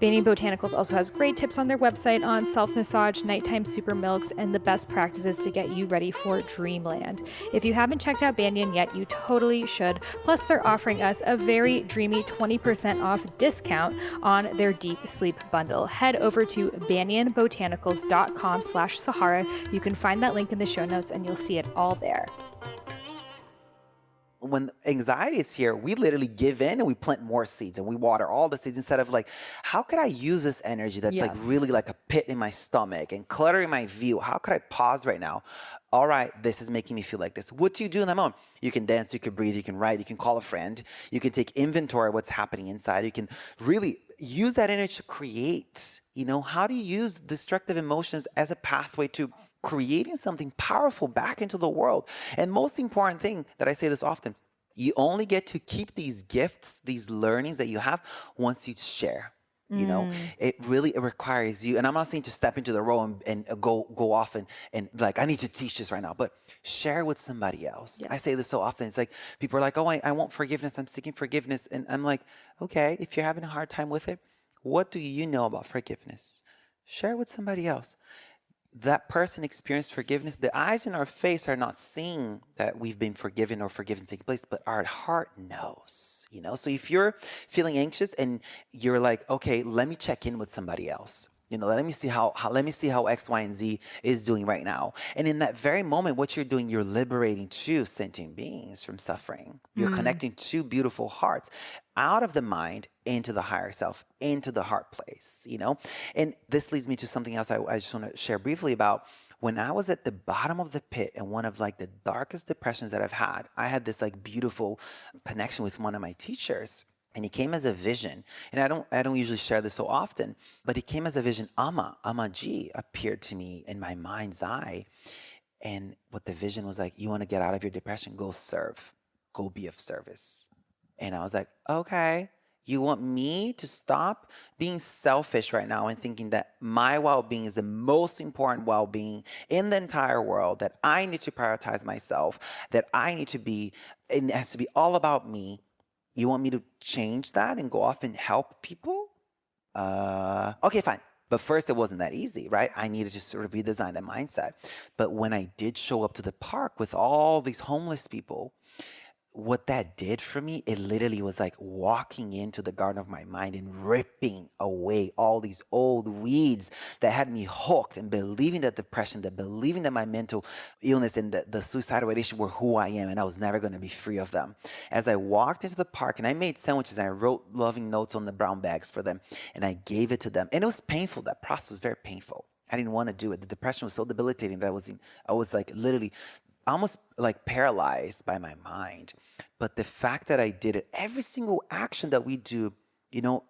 Banyan Botanicals also has great tips on their website on self-massage, nighttime super milks, and the best practices to get you ready for dreamland. If you haven't checked out Banyan yet, you totally should. Plus, they're offering us a very dreamy 20% off discount on their Deep Sleep Bundle. Head over to banyanbotanicals.com/Sahara. You can find that link in the show notes and you'll see it all there. When anxiety is here, we literally give in and we plant more seeds and we water all the seeds instead of how could I use this energy that's really like a pit in my stomach and cluttering my view? How could I pause right now? All right, this is making me feel like this. What do you do in that moment? You can dance, you can breathe, you can write, you can call a friend, you can take inventory of what's happening inside. You can really use that energy to create. How do you use destructive emotions as a pathway to creating something powerful back into the world? And most important thing that I say this often, you only get to keep these gifts, these learnings that you have once you share. It really requires you. And I'm not saying to step into the role and go off and I need to teach this right now, but share with somebody else. Yes. I say this so often. It's like people are like, oh, I want forgiveness. I'm seeking forgiveness. And I'm like, okay, if you're having a hard time with it, what do you know about forgiveness? Share with somebody else. That person experienced forgiveness. The eyes in our face are not seeing that we've been forgiven or forgiveness taking place, but our heart knows, So if you're feeling anxious and you're like, okay, let me check in with somebody else. Let me see how X, Y, and Z is doing right now. And in that very moment, what you're doing, you're liberating two sentient beings from suffering. You're connecting two beautiful hearts out of the mind into the higher self, into the heart place, And this leads me to something else I just want to share briefly about. When I was at the bottom of the pit and one of like the darkest depressions that I've had, I had this like beautiful connection with one of my teachers. And he came as a vision. And I don't usually share this so often, but he came as a vision. Amma G appeared to me in my mind's eye. And what the vision was like, you want to get out of your depression? Go serve. Go be of service. And I was like, okay, you want me to stop being selfish right now and thinking that my well-being is the most important well-being in the entire world, that I need to prioritize myself, that I need to be, and it has to be all about me. You want me to change that and go off and help people? Okay, fine. But first, it wasn't that easy, right? I needed to sort of redesign that mindset. But when I did show up to the park with all these homeless people, what that did for me, it literally was like walking into the garden of my mind and ripping away all these old weeds that had me hooked and believing that depression, that believing that my mental illness and the suicidal ideation were who I am and I was never going to be free of them. As I walked into the park and I made sandwiches and I wrote loving notes on the brown bags for them and I gave it to them. And it was painful. That process was very painful. I didn't want to do it. The depression was so debilitating that I was like literally almost like paralyzed by my mind. But the fact that I did it, every single action that we do,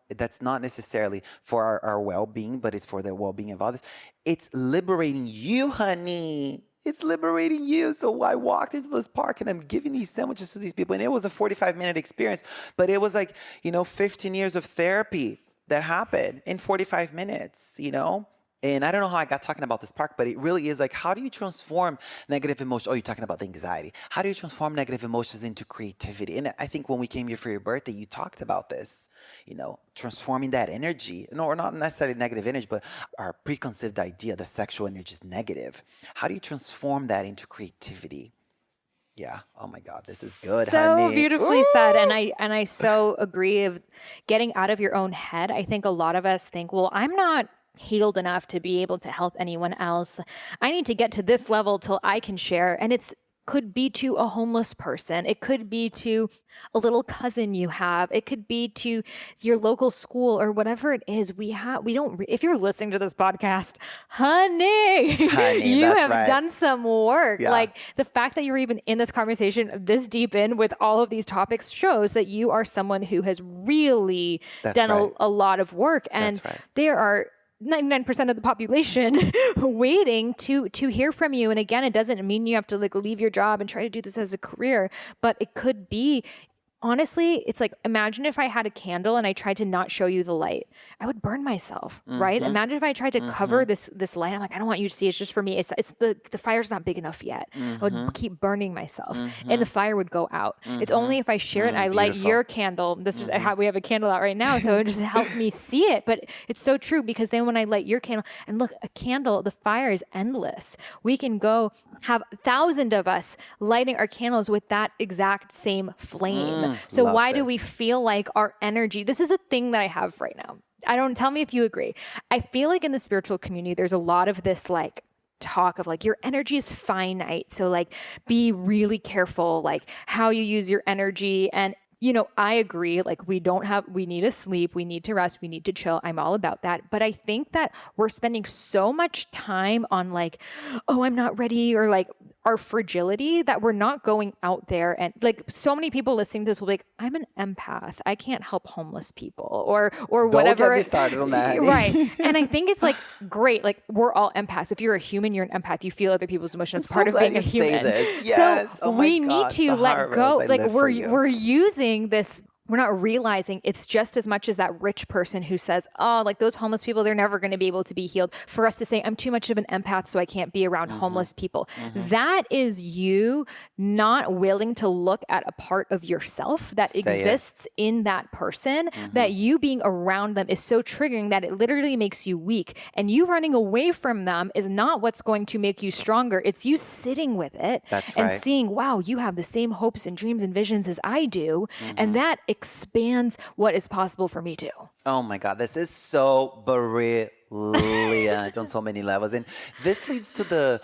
that's not necessarily for our well-being, but it's for the well-being of others. It's liberating you, honey. It's liberating you. So I walked into this park and I'm giving these sandwiches to these people. And it was a 45-minute experience, but it was like, 15 years of therapy that happened in 45 minutes, And I don't know how I got talking about this park, but it really is like, how do you transform negative emotions? Oh, you're talking about the anxiety. How do you transform negative emotions into creativity? And I think when we came here for your birthday, you talked about this, transforming that energy. No, or not necessarily negative energy, but our preconceived idea that sexual energy is negative. How do you transform that into creativity? Yeah. Oh my God, this is good, honey. So beautifully said. And I so agree of getting out of your own head. I think a lot of us think, well, I'm not healed enough to be able to help anyone else. I need to get to this level till I can share. And could be to a homeless person. It could be to a little cousin you have. It could be to your local school or whatever it is. If you're listening to this podcast, honey, you have done some work. Yeah. Like the fact that you're even in this conversation this deep in with all of these topics shows that you are someone who has really done a lot of work. And there are 99% of the population waiting to hear from you. And again, it doesn't mean you have to like leave your job and try to do this as a career, but it could be, honestly, it's like, imagine if I had a candle and I tried to not show you the light, I would burn myself, right? Imagine if I tried to cover this light. I'm like, I don't want you to see, it's just for me. It's the fire's not big enough yet. I would keep burning myself and the fire would go out. It's only if I share it and I light your candle. This is how we have a candle out right now. So it just helps me see it. But it's so true, because then when I light your candle, and look, a candle, the fire is endless. We can go have 1,000 of us lighting our candles with that exact same flame. So why do we feel like our energy, this is a thing that I have right now. Tell me if you agree. I feel like in the spiritual community, there's a lot of this like talk of like, your energy is finite. So like, be really careful, like how you use your energy. And I agree, like we need to sleep, we need to rest, we need to chill. I'm all about that. But I think that we're spending so much time on like, oh, I'm not ready, or like our fragility, that we're not going out there. And like so many people listening to this will be like, I'm an empath, I can't help homeless people or whatever. Don't get me started on that. Right. And I think it's like, great, like we're all empaths. If you're a human, you're an empath. You feel other people's emotions. It's part of being a human. Yes. So we need to let go. Like we're using this, we're not realizing it's just as much as that rich person who says, oh, like those homeless people, they're never going to be able to be healed, for us to say, I'm too much of an empath, so I can't be around homeless people. That is you not willing to look at a part of yourself that exists in that person, that you being around them is so triggering that it literally makes you weak. And you running away from them is not what's going to make you stronger. It's you sitting with it and seeing, wow, you have the same hopes and dreams and visions as I do. And that expands what is possible for me too. Oh my God, this is so brilliant on so many levels. And this leads to the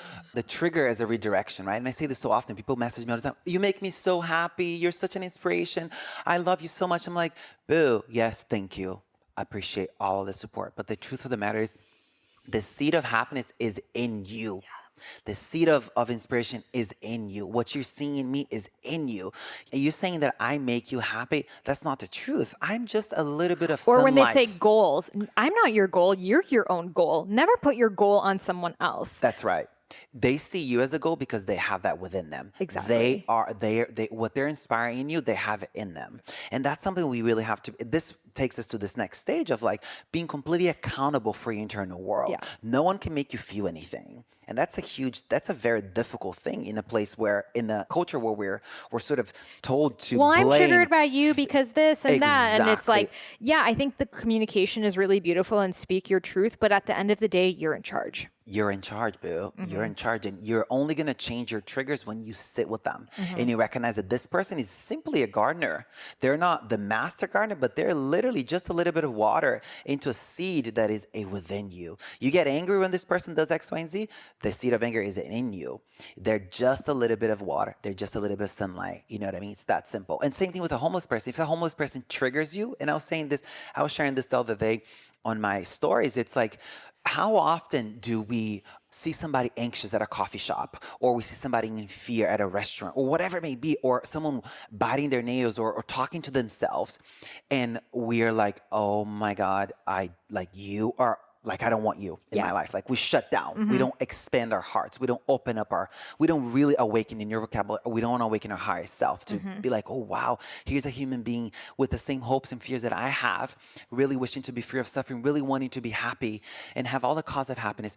trigger as a redirection, right? And I say this so often. People message me all the time. You make me so happy. You're such an inspiration. I love you so much. I'm like, boo, yes, thank you. I appreciate all the support. But the truth of the matter is, the seed of happiness is in you. The seed of inspiration is in you. What you're seeing in me is in you. And you're saying that I make you happy. That's not the truth. I'm just a little bit of sunlight. Or when they say goals, I'm not your goal. You're your own goal. Never put your goal on someone else. That's right. They see you as a goal because they have that within them. Exactly. They what they're inspiring in you, they have it in them. And that's something we really have to, this takes us to this next stage of like being completely accountable for your internal world. Yeah. No one can make you feel anything. And that's a very difficult thing in a place where, in a culture where we're sort of told to blame. I'm triggered by you because this and that. And it's like, yeah, I think the communication is really beautiful and speak your truth. But at the end of the day, you're in charge. You're in charge, boo. You're in charge. And you're only going to change your triggers when you sit with them. And you recognize that this person is simply a gardener. They're not the master gardener, but they're literally just a little bit of water into a seed that is within you. You get angry when this person does X, Y, and Z. The seed of anger is in you. They're just a little bit of water. They're just a little bit of sunlight. You know what I mean? It's that simple. And same thing with a homeless person. If a homeless person triggers you, and I was sharing this the other day on my stories, it's like, how often do we see somebody anxious at a coffee shop, or we see somebody in fear at a restaurant, or whatever it may be, or someone biting their nails or talking to themselves, and we're like, oh my God, I don't want you in my life. Like, we shut down. We don't expand our hearts. We don't open up we don't really awaken in your vocabulary. We don't want to awaken our higher self to be like, oh, wow, here's a human being with the same hopes and fears that I have, really wishing to be free of suffering, really wanting to be happy and have all the cause of happiness.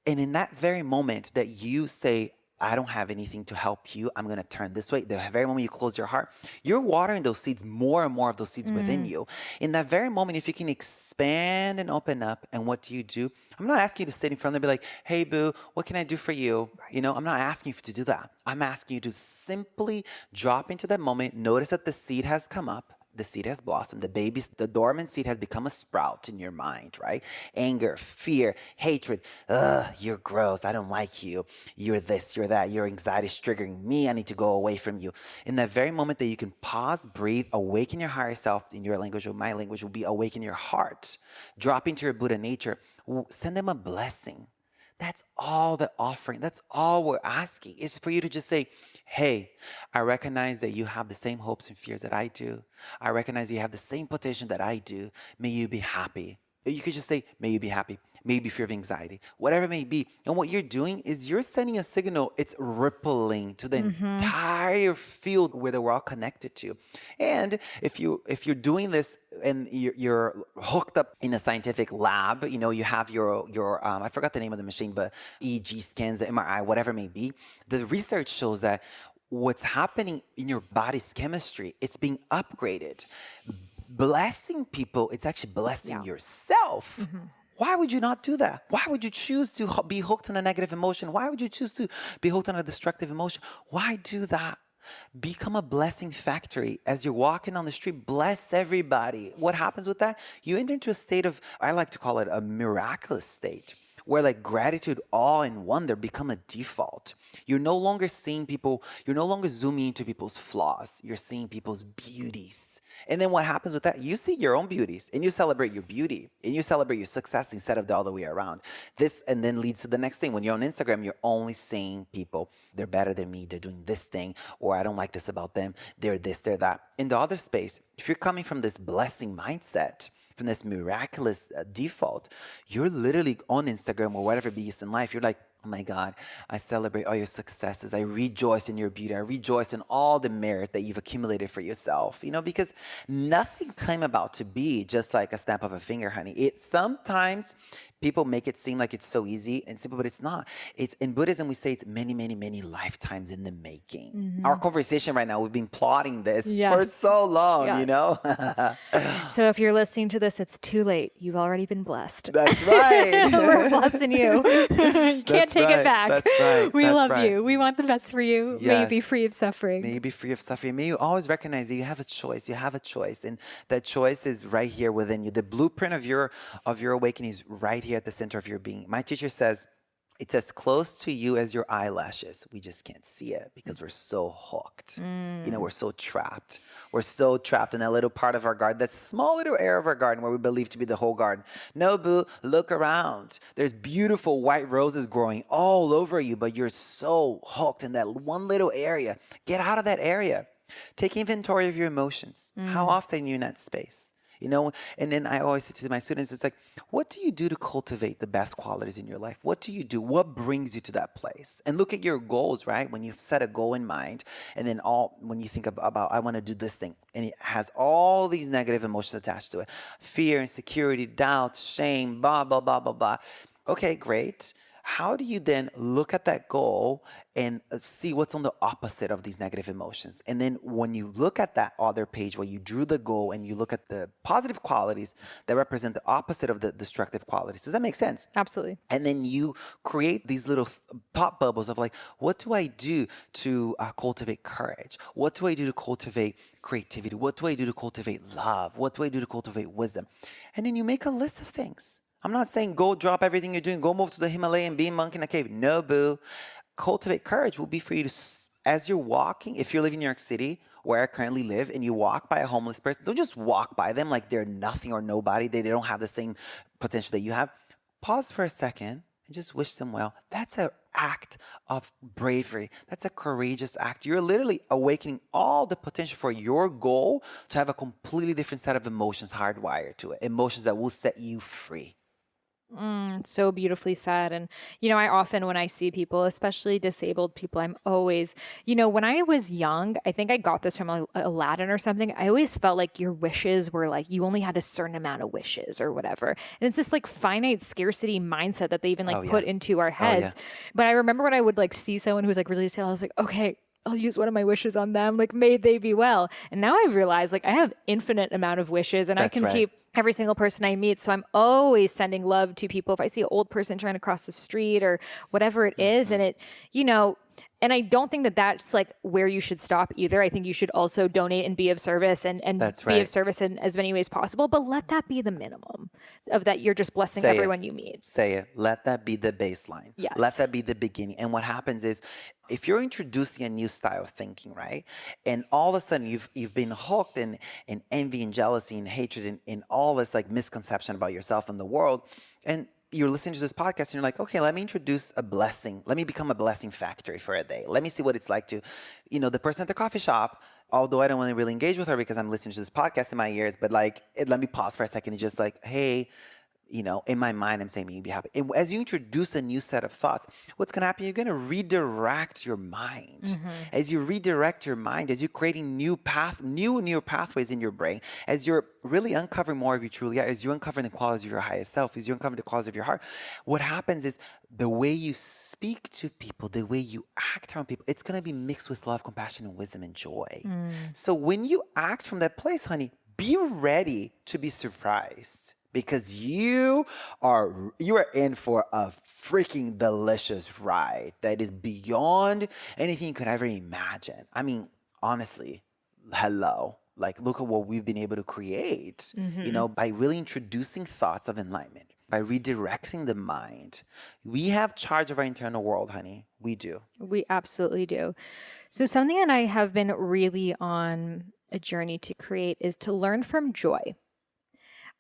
And in that very moment that you say, I don't have anything to help you, I'm going to turn this way. The very moment you close your heart, you're watering those seeds, more and more of those seeds within you. In that very moment, if you can expand and open up, and what do? I'm not asking you to sit in front of them and be like, hey, boo, what can I do for you? Right. You know, I'm not asking you to do that. I'm asking you to simply drop into that moment, notice that the seed has come up. The seed has blossomed. The dormant seed has become a sprout in your mind, right? Anger, fear, hatred. You're gross. I don't like you. You're this, you're that. Your anxiety is triggering me. I need to go away from you. In that very moment that you can pause, breathe, awaken your higher self, in your language or my language will be awaken your heart. Drop into your Buddha nature. Send them a blessing. That's all the offering. That's all we're asking, is for you to just say, hey, I recognize that you have the same hopes and fears that I do. I recognize you have the same potential that I do. May you be happy. You could just say, may you be happy. May you be free of anxiety. Whatever it may be. And what you're doing is you're sending a signal. It's rippling to the entire field where we're all connected to. And if you're doing this and you're hooked up in a scientific lab, you know, you have your I forgot the name of the machine, but EEG scans, MRI, whatever it may be. The research shows that what's happening in your body's chemistry, it's being upgraded. Blessing people, it's actually blessing yourself. Why would you not do that? Why would you choose to be hooked on a negative emotion? Why would you choose to be hooked on a destructive emotion? Why do that? Become a blessing factory. As you're walking on the street, bless everybody. What happens with that? You enter into a state of, I like to call it a miraculous state, where like gratitude, awe, and wonder become a default. You're no longer seeing people, you're no longer zooming into people's flaws. You're seeing people's beauties. And then what happens with that? You see your own beauties, and you celebrate your beauty, and you celebrate your success instead of the other way around. This and then leads to the next thing. When you're on Instagram, you're only seeing people. They're better than me. They're doing this thing, or I don't like this about them. They're this, they're that. In the other space, if you're coming from this blessing mindset, from this miraculous default, you're literally on Instagram or whatever it be in life. You're like, oh my God, I celebrate all your successes. I rejoice in your beauty. I rejoice in all the merit that you've accumulated for yourself. You know, because nothing came about to be just like a snap of a finger, honey. It sometimes people make it seem like it's so easy and simple, but it's not. It's in Buddhism, we say it's many, many, many lifetimes in the making. Our conversation right now, we've been plotting this for so long, you know? So if you're listening to this, it's too late. You've already been blessed. That's right. We're blessing you. You can't can't take it back. That's right. We That's love right. you. We want the best for you. May you be Yes. free of suffering. May you be free of suffering. May you always recognize that you have a choice. You have a choice, and that choice is right here within you. The blueprint of your awakening is right here at the center of your being. My teacher says, it's as close to you as your eyelashes. We just can't see it because we're so hooked. We're so trapped. We're so trapped in that little part of our garden, that small little area of our garden where we believe to be the whole garden. No, boo, look around. There's beautiful white roses growing all over you, but you're so hooked in that one little area. Get out of that area. Take inventory of your emotions. How often are you in that space? And then I always say to my students, it's like, what do you do to cultivate the best qualities in your life? What do you do? What brings you to that place? And look at your goals, right? When you've set a goal in mind, and then when you think about, I want to do this thing, and it has all these negative emotions attached to it. Fear, insecurity, doubt, shame, blah, blah, blah, blah, blah. Okay, great. How do you then look at that goal and see what's on the opposite of these negative emotions? And then when you look at that other page where you drew the goal and you look at the positive qualities that represent the opposite of the destructive qualities. Does that make sense? Absolutely. And then you create these little thought bubbles of like, what do I do to cultivate courage? What do I do to cultivate creativity? What do I do to cultivate love? What do I do to cultivate wisdom? And then you make a list of things. I'm not saying go drop everything you're doing, go move to the Himalaya and be a monk in a cave. No, boo. Cultivate courage will be for you to, as you're walking, if you're living in New York City, where I currently live, and you walk by a homeless person, don't just walk by them like they're nothing or nobody. They don't have the same potential that you have. Pause for a second and just wish them well. That's an act of bravery. That's a courageous act. You're literally awakening all the potential for your goal to have a completely different set of emotions hardwired to it. Emotions that will set you free. So beautifully said. And, I often, when I see people, especially disabled people, I'm always, when I was young, I think I got this from Aladdin or something. I always felt like your wishes were like, you only had a certain amount of wishes or whatever. And it's this like finite scarcity mindset that they even put into our heads. But I remember when I would see someone who was really disabled, I was like, okay, I'll use one of my wishes on them. May they be well. And now I've realized I have infinite amount of wishes, and I can keep every single person I meet. So I'm always sending love to people. If I see an old person trying to cross the street or whatever it is, and it, and I don't think that that's where you should stop either. I think you should also donate and be of service and be of service in as many ways possible. But let that be the minimum of that. You're just blessing everyone you meet. Say it. Let that be the baseline. Yes. Let that be the beginning. And what happens is, if you're introducing a new style of thinking, right? And all of a sudden you've been hooked in envy and jealousy and hatred and all this misconception about yourself and the world. And you're listening to this podcast and you're like, okay, let me introduce a blessing. Let me become a blessing factory for a day. Let me see what it's like to, the person at the coffee shop, although I don't want to really engage with her because I'm listening to this podcast in my ears, but let me pause for a second and just hey, in my mind, I'm saying, may you be happy. And as you introduce a new set of thoughts, what's going to happen? You're going to redirect your mind. Mm-hmm. As you redirect your mind, as you're creating new pathways in your brain, as you're really uncovering more of you truly are, as you're uncovering the qualities of your highest self, as you're uncovering the qualities of your heart, what happens is the way you speak to people, the way you act around people, it's going to be mixed with love, compassion, and wisdom and joy. Mm. So when you act from that place, honey, be ready to be surprised. Because you are in for a freaking delicious ride that is beyond anything you could ever imagine. I mean, honestly, hello. Look at what we've been able to create, by really introducing thoughts of enlightenment, by redirecting the mind. We have charge of our internal world, honey. We do. We absolutely do. So something that I have been really on a journey to create is to learn from joy.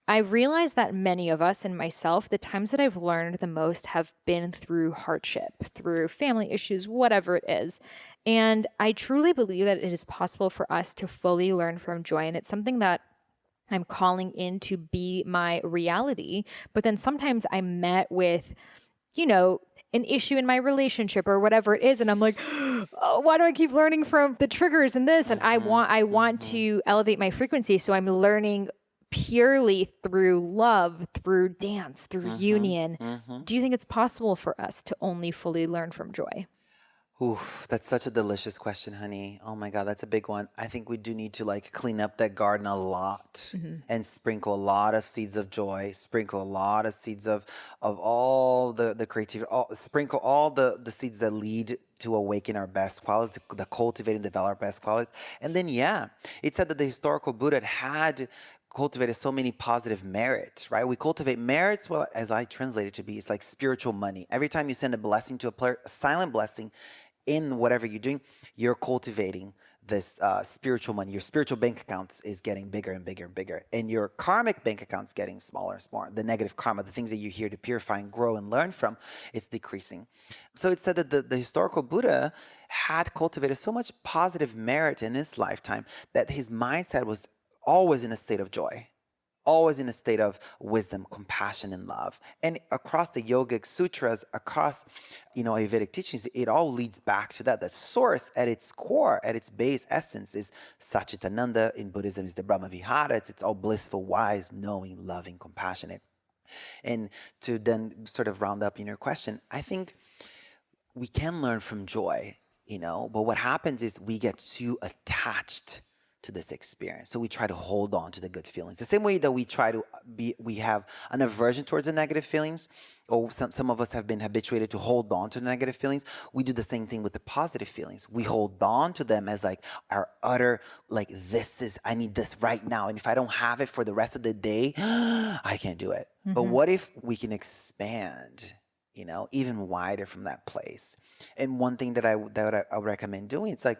I've realized that many of us, and myself, the times that I've learned the most have been through hardship, through family issues, whatever it is. And I truly believe that it is possible for us to fully learn from joy. And it's something that I'm calling in to be my reality. But then sometimes I'm met with, an issue in my relationship or whatever it is. And I'm like, oh, why do I keep learning from the triggers and this? And I want to elevate my frequency. So I'm learning purely through love, through dance, through union. Do you think it's possible for us to only fully learn from joy? Oof, that's such a delicious question, honey. Oh my God, that's a big one. I think we do need to like clean up that garden a lot and sprinkle a lot of seeds of joy, sprinkle a lot of seeds of all the creativity, sprinkle all the seeds that lead to awaken our best qualities, the cultivate and develop our best qualities. And then yeah, it said that the historical Buddha had cultivated so many positive merits, right? We cultivate merits, well, as I translate it to be, it's like spiritual money. Every time you send a blessing to a silent blessing, in whatever you're doing, you're cultivating this spiritual money. Your spiritual bank accounts is getting bigger and bigger and bigger. And your karmic bank account's getting smaller and smaller. The negative karma, the things that you're here to purify and grow and learn from, it's decreasing. So it said that the historical Buddha had cultivated so much positive merit in his lifetime that his mindset was always in a state of joy, always in a state of wisdom, compassion, and love. And across the yogic sutras, across, Ayurvedic teachings, it all leads back to that. The source at its core, at its base essence, is Satchitananda. In Buddhism, is the Brahma Vihara. It's all blissful, wise, knowing, loving, compassionate. And to then sort of round up in your question, I think we can learn from joy, but what happens is we get too attached to this experience. So we try to hold on to the good feelings. The same way that we have an aversion towards the negative feelings, or some of us have been habituated to hold on to the negative feelings. We do the same thing with the positive feelings. We hold on to them as like our utter, like, I need this right now. And if I don't have it for the rest of the day, I can't do it. But what if we can expand, even wider from that place? And one thing that I would recommend doing, it's like,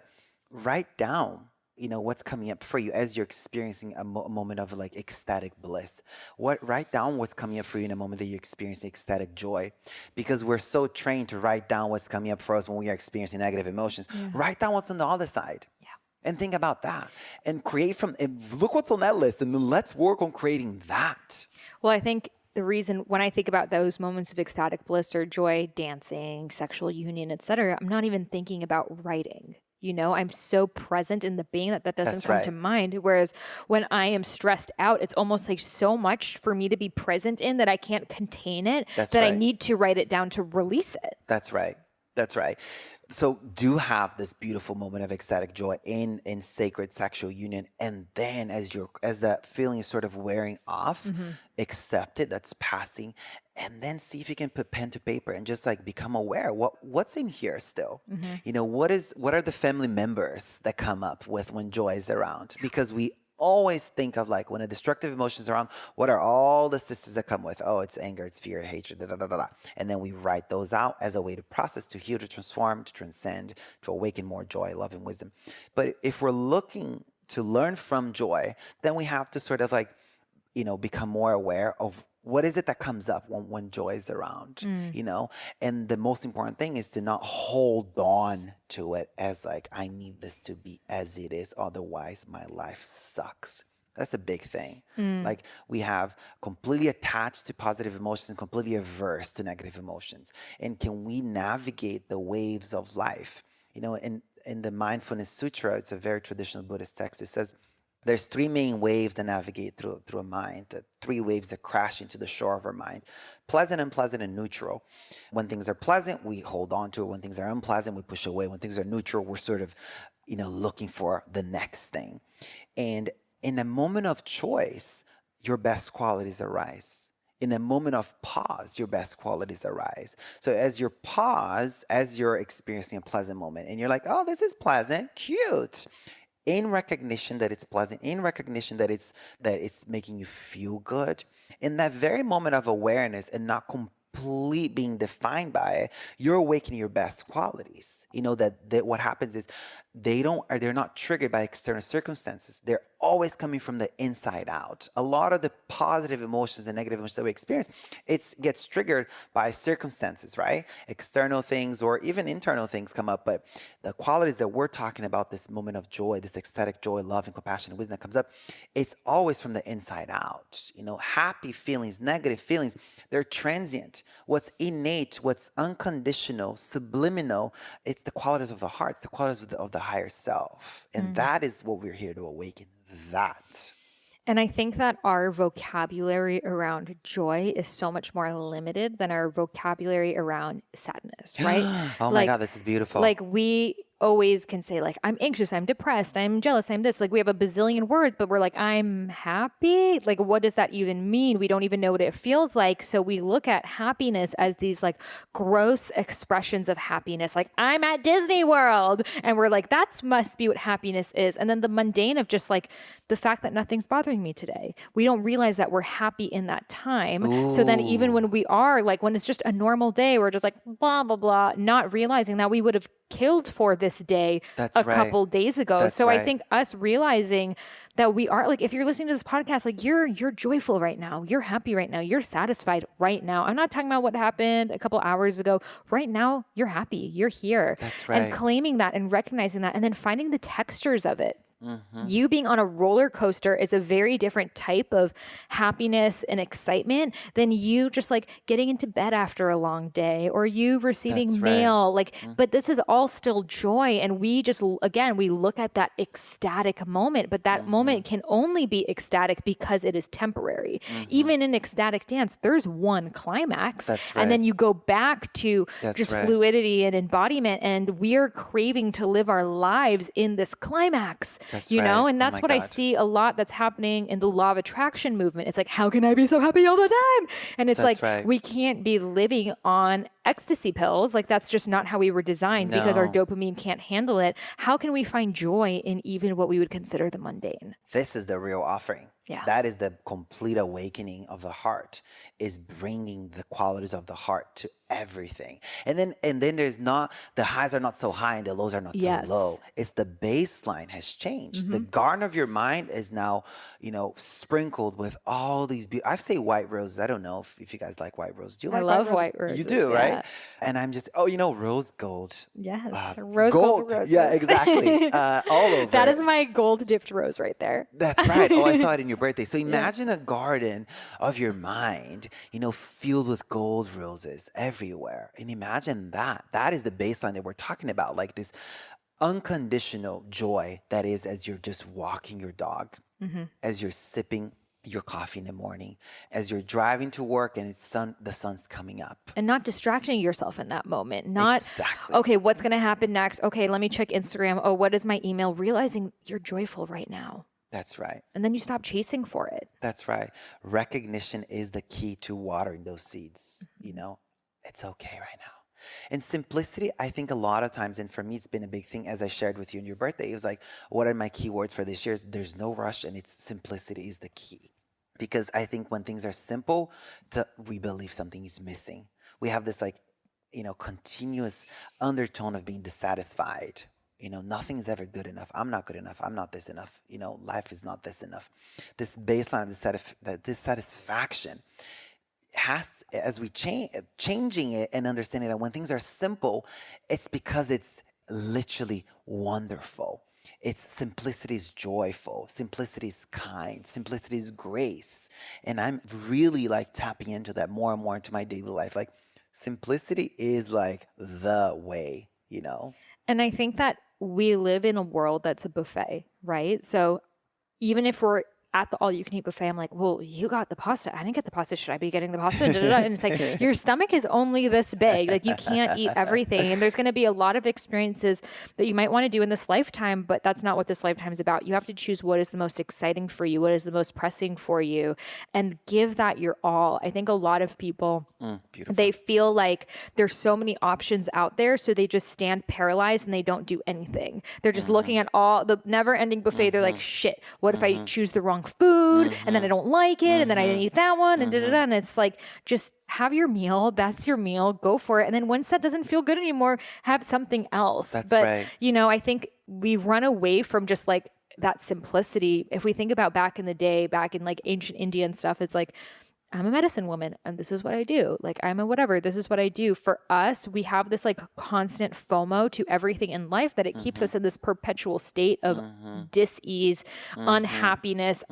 write down what's coming up for you as you're experiencing a moment of like ecstatic bliss. Write down what's coming up for you in a moment that you're experiencing ecstatic joy, because we're so trained to write down what's coming up for us when we are experiencing negative emotions. Yeah. Write down what's on the other side. Yeah. And think about that and look what's on that list, and then let's work on creating that. Well, I think the reason when I think about those moments of ecstatic bliss or joy, dancing, sexual union, etc., I'm not even thinking about writing. I'm so present in the being that doesn't come to mind. Whereas when I am stressed out, it's almost like so much for me to be present in that I can't contain it, I need to write it down to release it. That's right. So do have this beautiful moment of ecstatic joy in sacred sexual union. And then as that feeling is sort of wearing off, accept it, that's passing. And then see if you can put pen to paper and just like become aware. What's in here still? What are the family members that come up with when joy is around? Because we always think of like when a destructive emotion is around, what are all the sisters that come with? Oh, it's anger, it's fear, hatred, And then we write those out as a way to process, to heal, to transform, to transcend, to awaken more joy, love, and wisdom. But if we're looking to learn from joy, then we have to sort of like, become more aware of what is it that comes up when joy is around, And the most important thing is to not hold on to it as like, I need this to be as it is, otherwise my life sucks. That's a big thing. Like we have completely attached to positive emotions and completely averse to negative emotions. And can we navigate the waves of life? In the Mindfulness Sutra, it's a very traditional Buddhist text. It says, there's three main waves that navigate through a mind, the three waves that crash into the shore of our mind: pleasant, unpleasant, and neutral. When things are pleasant, we hold on to it. When things are unpleasant, we push away. When things are neutral, we're sort of, looking for the next thing. And in a moment of choice, your best qualities arise. In a moment of pause, your best qualities arise. So as you're experiencing a pleasant moment and you're like, oh, this is pleasant, cute. In recognition that it's pleasant, in recognition that it's making you feel good, in that very moment of awareness and not complete being defined by it, you're awakening your best qualities. That what happens is they're not triggered by external circumstances. They're always coming from the inside out. A lot of the positive emotions and negative emotions that we experience, it gets triggered by circumstances, right? External things or even internal things come up. But the qualities that we're talking about, this moment of joy, this ecstatic joy, love, and compassion and wisdom that comes up, it's always from the inside out. Happy feelings, negative feelings, they're transient. What's innate, what's unconditional, subliminal, it's the qualities of the heart, it's the qualities of the higher self. And that is what we're here to awaken. That. And I think that our vocabulary around joy is so much more limited than our vocabulary around sadness, right? Oh my God, this is beautiful. Like we always can say like, I'm anxious, I'm depressed, I'm jealous, I'm this. Like we have a bazillion words, but we're like, I'm happy. Like, what does that even mean? We don't even know what it feels like. So we look at happiness as these like gross expressions of happiness. Like I'm at Disney World. And we're like, that must be what happiness is. And then the mundane of just like the fact that nothing's bothering me today. We don't realize that we're happy in that time. Ooh. So then even when we are like, when it's just a normal day, we're just like, blah, blah, blah, not realizing that we would have killed for this day couple days ago. I think us realizing that we are like, if you're listening to this podcast, like you're joyful right now, you're happy right now, you're satisfied right now. I'm not talking about what happened a couple hours ago. Right now, you're happy, you're here. That's right. And claiming that and recognizing that and then finding the textures of it. You being on a roller coaster is a very different type of happiness and excitement than you just like getting into bed after a long day or you receiving mail. Like, but this is all still joy. And we just, again, we look at that ecstatic moment, but that moment can only be ecstatic because it is temporary. Even in ecstatic dance, there's one climax. And then you go back to fluidity and embodiment. And we are craving to live our lives in this climax. Know, and that's what I see a lot that's happening in the law of attraction movement. It's like, how can I be so happy all the time? And it's we can't be living on ecstasy pills. Like that's just not how we were designed because our dopamine can't handle it. How can we find joy in even what we would consider the mundane? This is the real offering. Yeah. That is the complete awakening of the heart, is bringing the qualities of the heart to everything. And then there's not, the highs are not so high and the lows are not so low. It's the baseline has changed. The garden of your mind is now, sprinkled with all these I say white roses. I don't know if you guys like white roses. Do you like I love white roses? You do, right? And I'm just, rose gold. Yes. Rose gold roses. Yeah, exactly. All over. That is my gold dipped rose right there. That's right. Oh, I saw it in your birthday. So imagine a garden of your mind, filled with gold roses everywhere. And imagine that. That is the baseline that we're talking about, like this unconditional joy that is as you're just walking your dog, as you're sipping your coffee in the morning, as you're driving to work and the sun's coming up. And not distracting yourself in that moment. Not, okay, what's going to happen next? Okay, let me check Instagram. Oh, what is my email? Realizing you're joyful right now. That's right. And then you stop chasing for it. That's right. Recognition is the key to watering those seeds. It's okay right now. And simplicity, I think a lot of times, and for me, it's been a big thing, as I shared with you on your birthday. It was like, what are my keywords for this year? There's no rush, and it's simplicity is the key. Because I think when things are simple, we believe something is missing. We have this continuous undertone of being dissatisfied. Nothing's ever good enough. I'm not good enough. I'm not this enough. Life is not this enough. This baseline of dissatisfaction has, as we changing it and understanding that when things are simple, it's because it's literally wonderful. It's simplicity is joyful. Simplicity is kind. Simplicity is grace. And I'm really tapping into that more and more into my daily life. Like simplicity is the way, And I think that we live in a world that's a buffet, right? So even if we're at the all-you-can-eat buffet, I'm like, well, you got the pasta. I didn't get the pasta. Should I be getting the pasta? And it's like, your stomach is only this big. Like, you can't eat everything. And there's going to be a lot of experiences that you might want to do in this lifetime, but that's not what this lifetime is about. You have to choose what is the most exciting for you, what is the most pressing for you, and give that your all. I think a lot of people, they feel like there's so many options out there, so they just stand paralyzed and they don't do anything. They're just looking at all the never-ending buffet. They're like, shit, what if I choose the wrong food and then I don't like it and then I didn't eat that one and da-da-da. And it's like, just have your meal. That's your meal. Go for it. And then once that doesn't feel good anymore, have something else. That's right. I think we run away from just that simplicity. If we think about back in the day, back in ancient India and stuff, it's like, I'm a medicine woman and this is what I do. I'm a whatever, this is what I do. For us, we have this constant FOMO to everything in life that it keeps us in this perpetual state of dis-ease, unhappiness,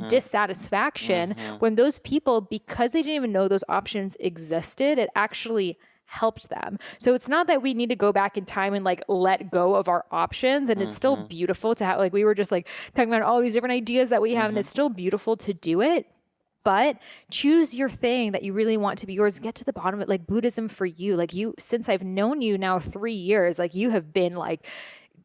dissatisfaction. When those people, because they didn't even know those options existed, it actually helped them. So it's not that we need to go back in time and like let go of our options. And it's still beautiful to have, like, we were just like talking about all these different ideas that we have, and it's still beautiful to do it. But choose your thing that you really want to be yours. Get to the bottom of it. Like Buddhism for you, like you, since I've known you now 3 years, like you have been like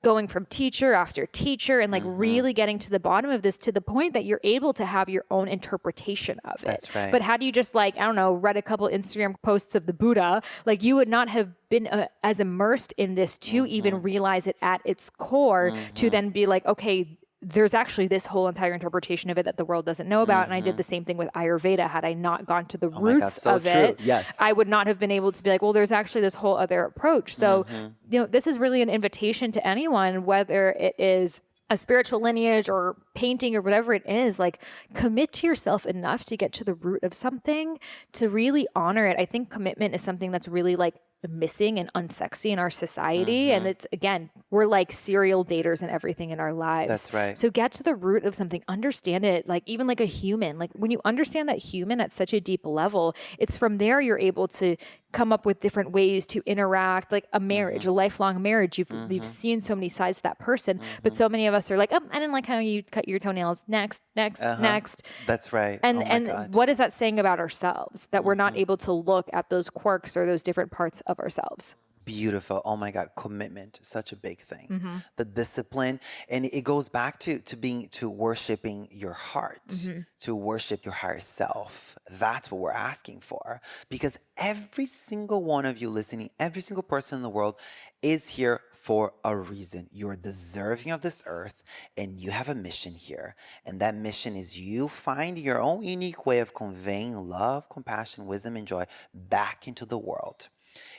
going from teacher after teacher and like really getting to the bottom of this to the point that you're able to have your own interpretation of it. That's right. But had you just like, I don't know, read a couple Instagram posts of the Buddha, like you would not have been as immersed in this to even realize it at its core to then be like, okay, there's actually this whole entire interpretation of it that the world doesn't know about. And I did the same thing with Ayurveda. Had I not gone to the roots of it, I would not have been able to be like, well, there's actually this whole other approach. So, you know, this is really an invitation to anyone, whether it is a spiritual lineage or painting or whatever it is, like commit to yourself enough to get to the root of something, to really honor it. I think commitment is something that's really like missing and unsexy in our society. And it's, again, we're like serial daters and everything in our lives. That's right. So get to the root of something, understand it, like even like a human, like when you understand that human at such a deep level, it's from there you're able to come up with different ways to interact, like a marriage, a lifelong marriage. You've seen so many sides to that person, but so many of us are like, oh, I didn't like how you cut your toenails. Next. That's right. And what is that saying about ourselves? That we're not able to look at those quirks or those different parts of ourselves. Beautiful. Oh my God. Commitment. Such a big thing. The discipline. And it goes back to worshiping your heart, to worship your higher self. That's what we're asking for. Because every single one of you listening, every single person in the world is here for a reason. You are deserving of this earth and you have a mission here. And that mission is you find your own unique way of conveying love, compassion, wisdom, and joy back into the world.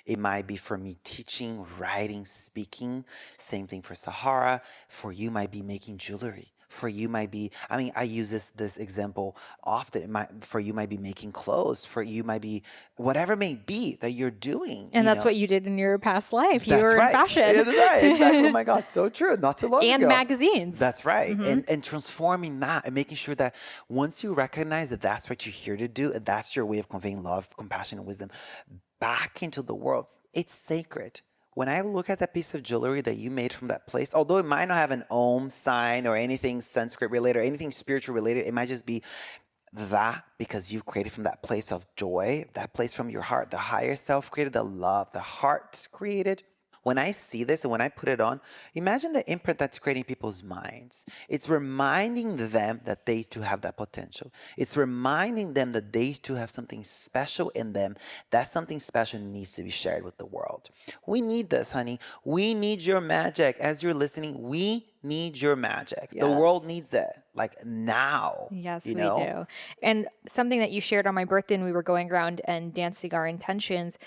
It might be for me teaching, writing, speaking. Same thing for Sahara. For you might be making jewelry. For you might be, I mean, I use this example often. For you might be making clothes. For you might be whatever it may be that you're doing. And that's what you did in your past life. You were right. in fashion. Yeah, that's right. Exactly. Oh my God. So true. Not too long ago. And magazines. That's right. And transforming that and making sure that once you recognize that that's what you're here to do, and that's your way of conveying love, compassion, and wisdom back into the world, it's sacred. When I look at that piece of jewelry that you made from that place, although it might not have an Om sign or anything Sanskrit related or anything spiritual related, it might just be that because you've created from that place of joy, that place from your heart. The higher self created the love, the heart created. When I see this and when I put it on, imagine the imprint that's creating people's minds. It's reminding them that they too have that potential. It's reminding them that they too have something special in them. That something special needs to be shared with the world. We need this, honey. We need your magic. As you're listening, we need your magic. Yes. The world needs it, like now. Yes, we do. And something that you shared on my birthday and we were going around and dancing our intentions,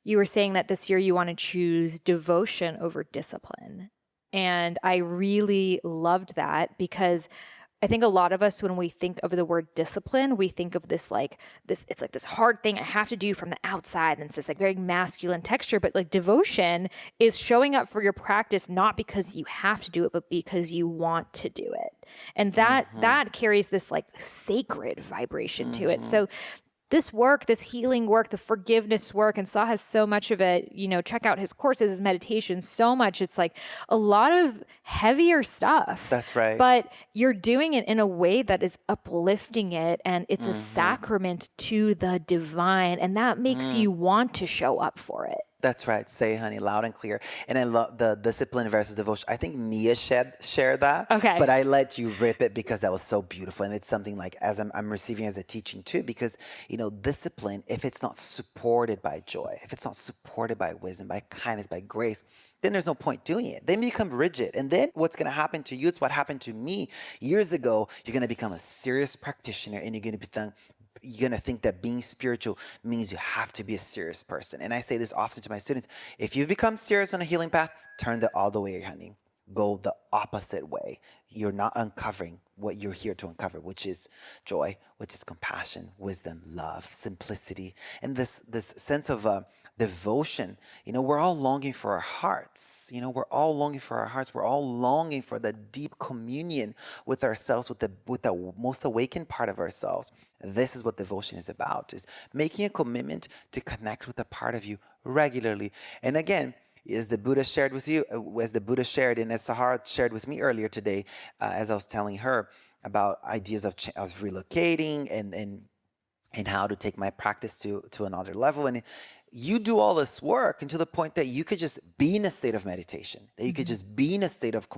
you were saying that this year you want to choose devotion over discipline. And I really loved that because I think a lot of us, when we think of the word discipline, we think of this like this, it's like this hard thing I have to do from the outside. And it's this like very masculine texture, but like devotion is showing up for your practice, not because you have to do it, but because you want to do it. And that carries this like sacred vibration to it. So this work, this healing work, the forgiveness work, and Saw has so much of it, you know, check out his courses, his meditation, so much. It's like a lot of heavier stuff. That's right. But you're doing it in a way that is uplifting it, and it's a sacrament to the divine, and that makes you want to show up for it. That's right. Say, honey, loud and clear. And I love the discipline versus devotion. I think Nia shared that. Okay. But I let you rip it because that was so beautiful. And it's something like as I'm receiving as a teaching too, because, you know, discipline, if it's not supported by joy, if it's not supported by wisdom, by kindness, by grace, then there's no point doing it. Then you become rigid. And then what's going to happen to you, it's what happened to me years ago. You're going to become a serious practitioner and you're going to think that being spiritual means you have to be a serious person. And I say this often to my students. If you've become serious on a healing path, turn it all the way, honey. Go the opposite way. You're not uncovering what you're here to uncover, which is joy, which is compassion, wisdom, love, simplicity, and this sense of devotion. You know, we're all longing for our hearts. You know, we're all longing for our hearts. We're all longing for the deep communion with ourselves, with the most awakened part of ourselves. This is what devotion is about, is making a commitment to connect with a part of you regularly. And again, as the Buddha shared with you, as the Buddha shared, and as Sahara shared with me earlier today, as I was telling her about ideas of relocating and how to take my practice to another level. And you do all this work and to the point that you could just be in a state of meditation, that you could just be in a state of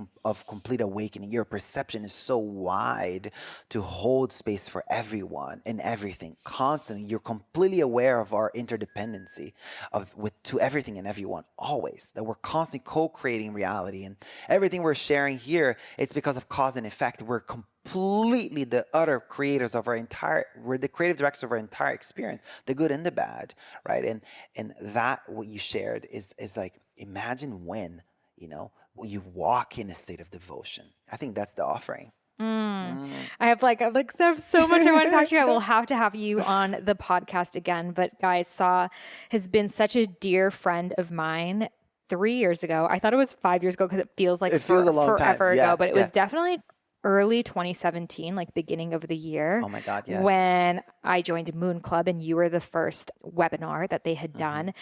complete awakening. Your perception is so wide to hold space for everyone and everything constantly. You're completely aware of our interdependency to everything and everyone, always, that we're constantly co-creating reality. And everything we're sharing here, it's because of cause and effect. We're completely the utter creators of we're the creative directors of our entire experience, the good and the bad, right? And that what you shared is like, imagine when, you walk in a state of devotion. I think that's the offering. I have so much I want to talk to you. I will have to have you on the podcast again. But guys, has been such a dear friend of mine 3 years ago. I thought it was 5 years ago because it feels like a long forever time. ago, but it was definitely early 2017, like beginning of the year. Oh my God, yes. When I joined Moon Club and you were the first webinar that they had done.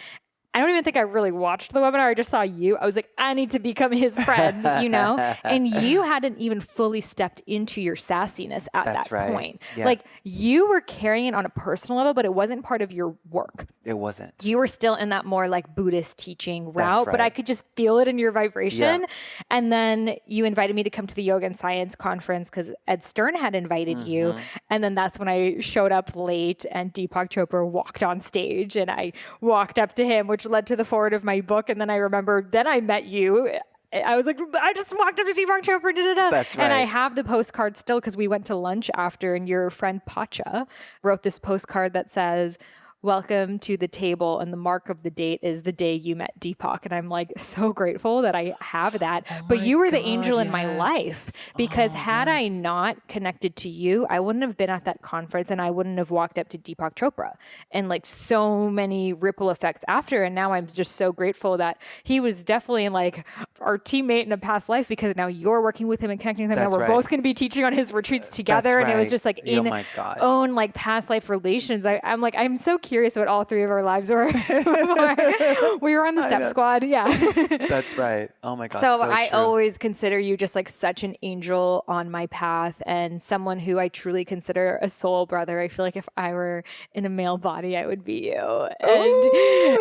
I don't even think I really watched the webinar. I just saw you. I was like, I need to become his friend, And you hadn't even fully stepped into your sassiness at that point. Yeah. Like you were carrying it on a personal level, but it wasn't part of your work. It wasn't. You were still in that more like Buddhist teaching route, but I could just feel it in your vibration. Yeah. And then you invited me to come to the Yoga and Science conference because Ed Stern had invited you. And then that's when I showed up late and Deepak Chopra walked on stage and I walked up to him, which led to the forward of my book. And then I remember, then I met you. I was like, I just walked up to Deepak Chopra, That's right. And I have the postcard still because we went to lunch after and your friend Pacha wrote this postcard that says, welcome to the table, and the mark of the date is the day you met Deepak. And I'm like so grateful that I have that. But you were the angel in my life because had I not connected to you, I wouldn't have been at that conference and I wouldn't have walked up to Deepak Chopra and like so many ripple effects after. And now I'm just so grateful that he was definitely like our teammate in a past life because now you're working with him and connecting with him. Now we're both going to be teaching on his retreats together. And it was just like in own like past life relations. I'm so curious what all three of our lives were. We were on the step squad. Yeah. That's right. Oh my God. So I always consider you just like such an angel on my path and someone who I truly consider a soul brother. I feel like if I were in a male body, I would be you.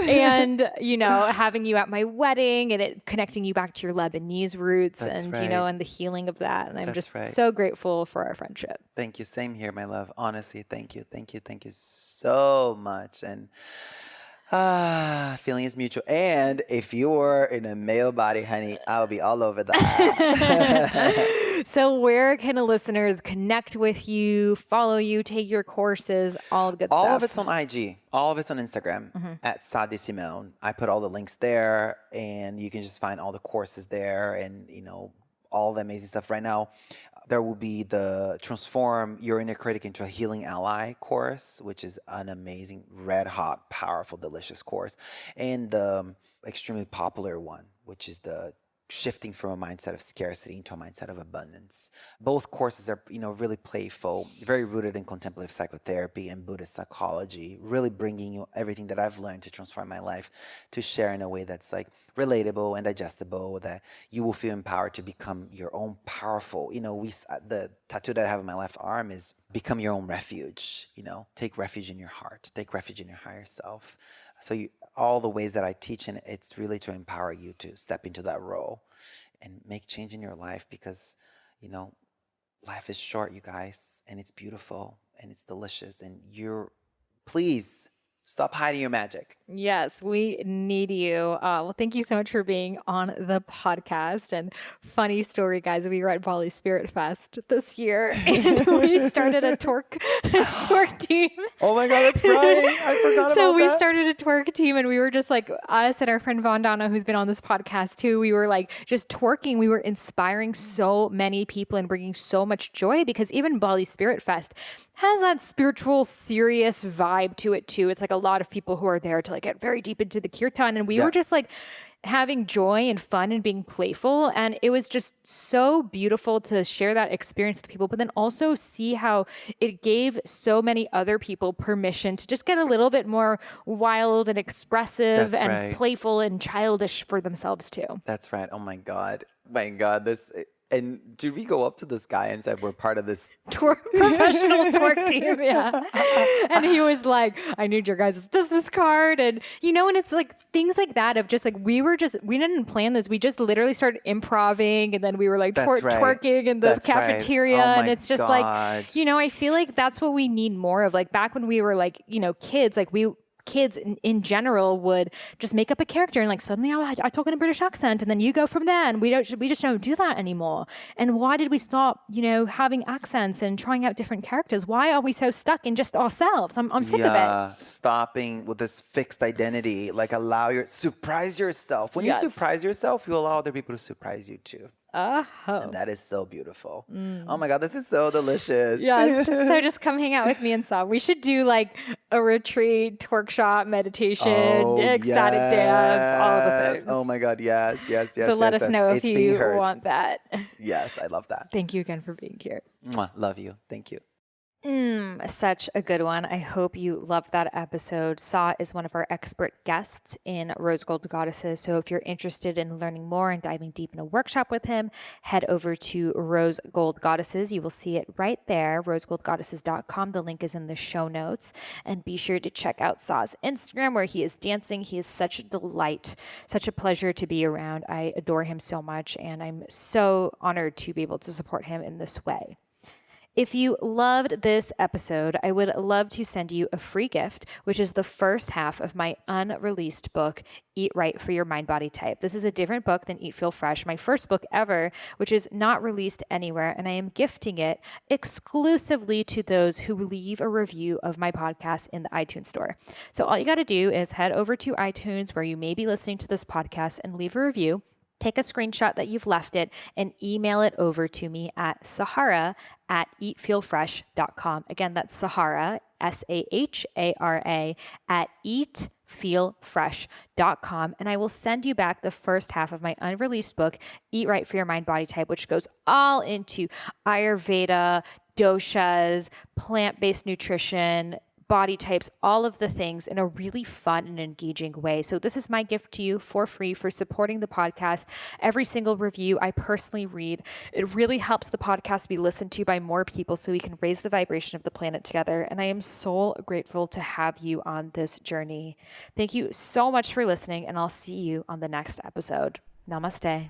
And having you at my wedding and it connecting you back to your Lebanese roots and the healing of that. And I'm so grateful for our friendship. Thank you. Same here, my love. Honestly, thank you. Thank you. Thank you so much. And feeling is mutual. And if you were in a male body, honey, I'll be all over that. So where can the listeners connect with you, follow you, take your courses, all the good stuff? All of it's on IG. All of it's on Instagram at Sadi Simone. I put all the links there and you can just find all the courses there and, all the amazing stuff right now. There will be the Transform Your Inner Critic into a Healing Ally course, which is an amazing, red hot, powerful, delicious course. And the extremely popular one, which is the shifting from a mindset of scarcity into a mindset of abundance. Both courses are, really playful, very rooted in contemplative psychotherapy and Buddhist psychology, really bringing you everything that I've learned to transform my life to share in a way that's like relatable and digestible, that you will feel empowered to become your own powerful, the tattoo that I have on my left arm is become your own refuge, take refuge in your heart, take refuge in your higher self. So all the ways that I teach, and it's really to empower you to step into that role and make change in your life because, life is short, you guys, and it's beautiful and it's delicious. And please stop hiding your magic. Yes, we need you. Well, thank you so much for being on the podcast. And funny story, guys, we were at Bali Spirit Fest this year and we started a twerk team. Oh my God, that's right. I forgot about that. So we started a twerk team and we were just like us and our friend Vandana, who's been on this podcast too. We were like just twerking. We were inspiring so many people and bringing so much joy because even Bali Spirit Fest has that spiritual, serious vibe to it too. It's like a lot of people who are there to like get very deep into the kirtan. And we were just like having joy and fun and being playful. And it was just so beautiful to share that experience with people, but then also see how it gave so many other people permission to just get a little bit more wild and expressive That's and right. playful and childish for themselves too. That's right. Oh my God. My God. And did we go up to this guy and said, we're part of this? Professional twerk team, yeah. And he was like, I need your guys' business card. And, and it's like things like that of just like, we didn't plan this. We just literally started improving, and then we were like twerking in the cafeteria. Right. Oh and it's just like, I feel like that's what we need more of. Like back when we were like, kids, like kids in general would just make up a character and like suddenly I talk in a British accent, and then you go from there, and we just don't do that anymore. And why did we stop having accents and trying out different characters? Why are we so stuck in just ourselves? I'm sick of it. Stopping with this fixed identity. Like surprise yourself. When you surprise yourself, you allow other people to surprise you too. And that is so beautiful. Oh my God, this is so delicious. Yeah, so just come hang out with me and Sam. We should do like a retreat, workshop, meditation, ecstatic dance, all the things. Oh my God, yes. So let us know if you want that. Yes, I love that. Thank you again for being here. Mwah, love you. Thank you. Such a good one. I hope you loved that episode. Sa is one of our expert guests in Rose Gold Goddesses. So if you're interested in learning more and diving deep in a workshop with him, head over to Rose Gold Goddesses. You will see it right there, rosegoldgoddesses.com. The link is in the show notes. And be sure to check out Sa's Instagram where he is dancing. He is such a delight, such a pleasure to be around. I adore him so much, and I'm so honored to be able to support him in this way. If you loved this episode, I would love to send you a free gift, which is the first half of my unreleased book, Eat Right for Your Mind Body Type. This is a different book than Eat Feel Fresh, my first book ever, which is not released anywhere, and I am gifting it exclusively to those who leave a review of my podcast in the iTunes store. So all you got to do is head over to iTunes where you may be listening to this podcast and leave a review. Take a screenshot that you've left it and email it over to me at sahara@eatfeelfresh.com. Again, that's Sahara, Sahara, at eatfeelfresh.com. And I will send you back the first half of my unreleased book, Eat Right for Your Mind Body Type, which goes all into Ayurveda, doshas, plant-based nutrition, body types, all of the things in a really fun and engaging way. So this is my gift to you for free for supporting the podcast. Every single review I personally read. It really helps the podcast be listened to by more people so we can raise the vibration of the planet together. And I am so grateful to have you on this journey. Thank you so much for listening, and I'll see you on the next episode. Namaste.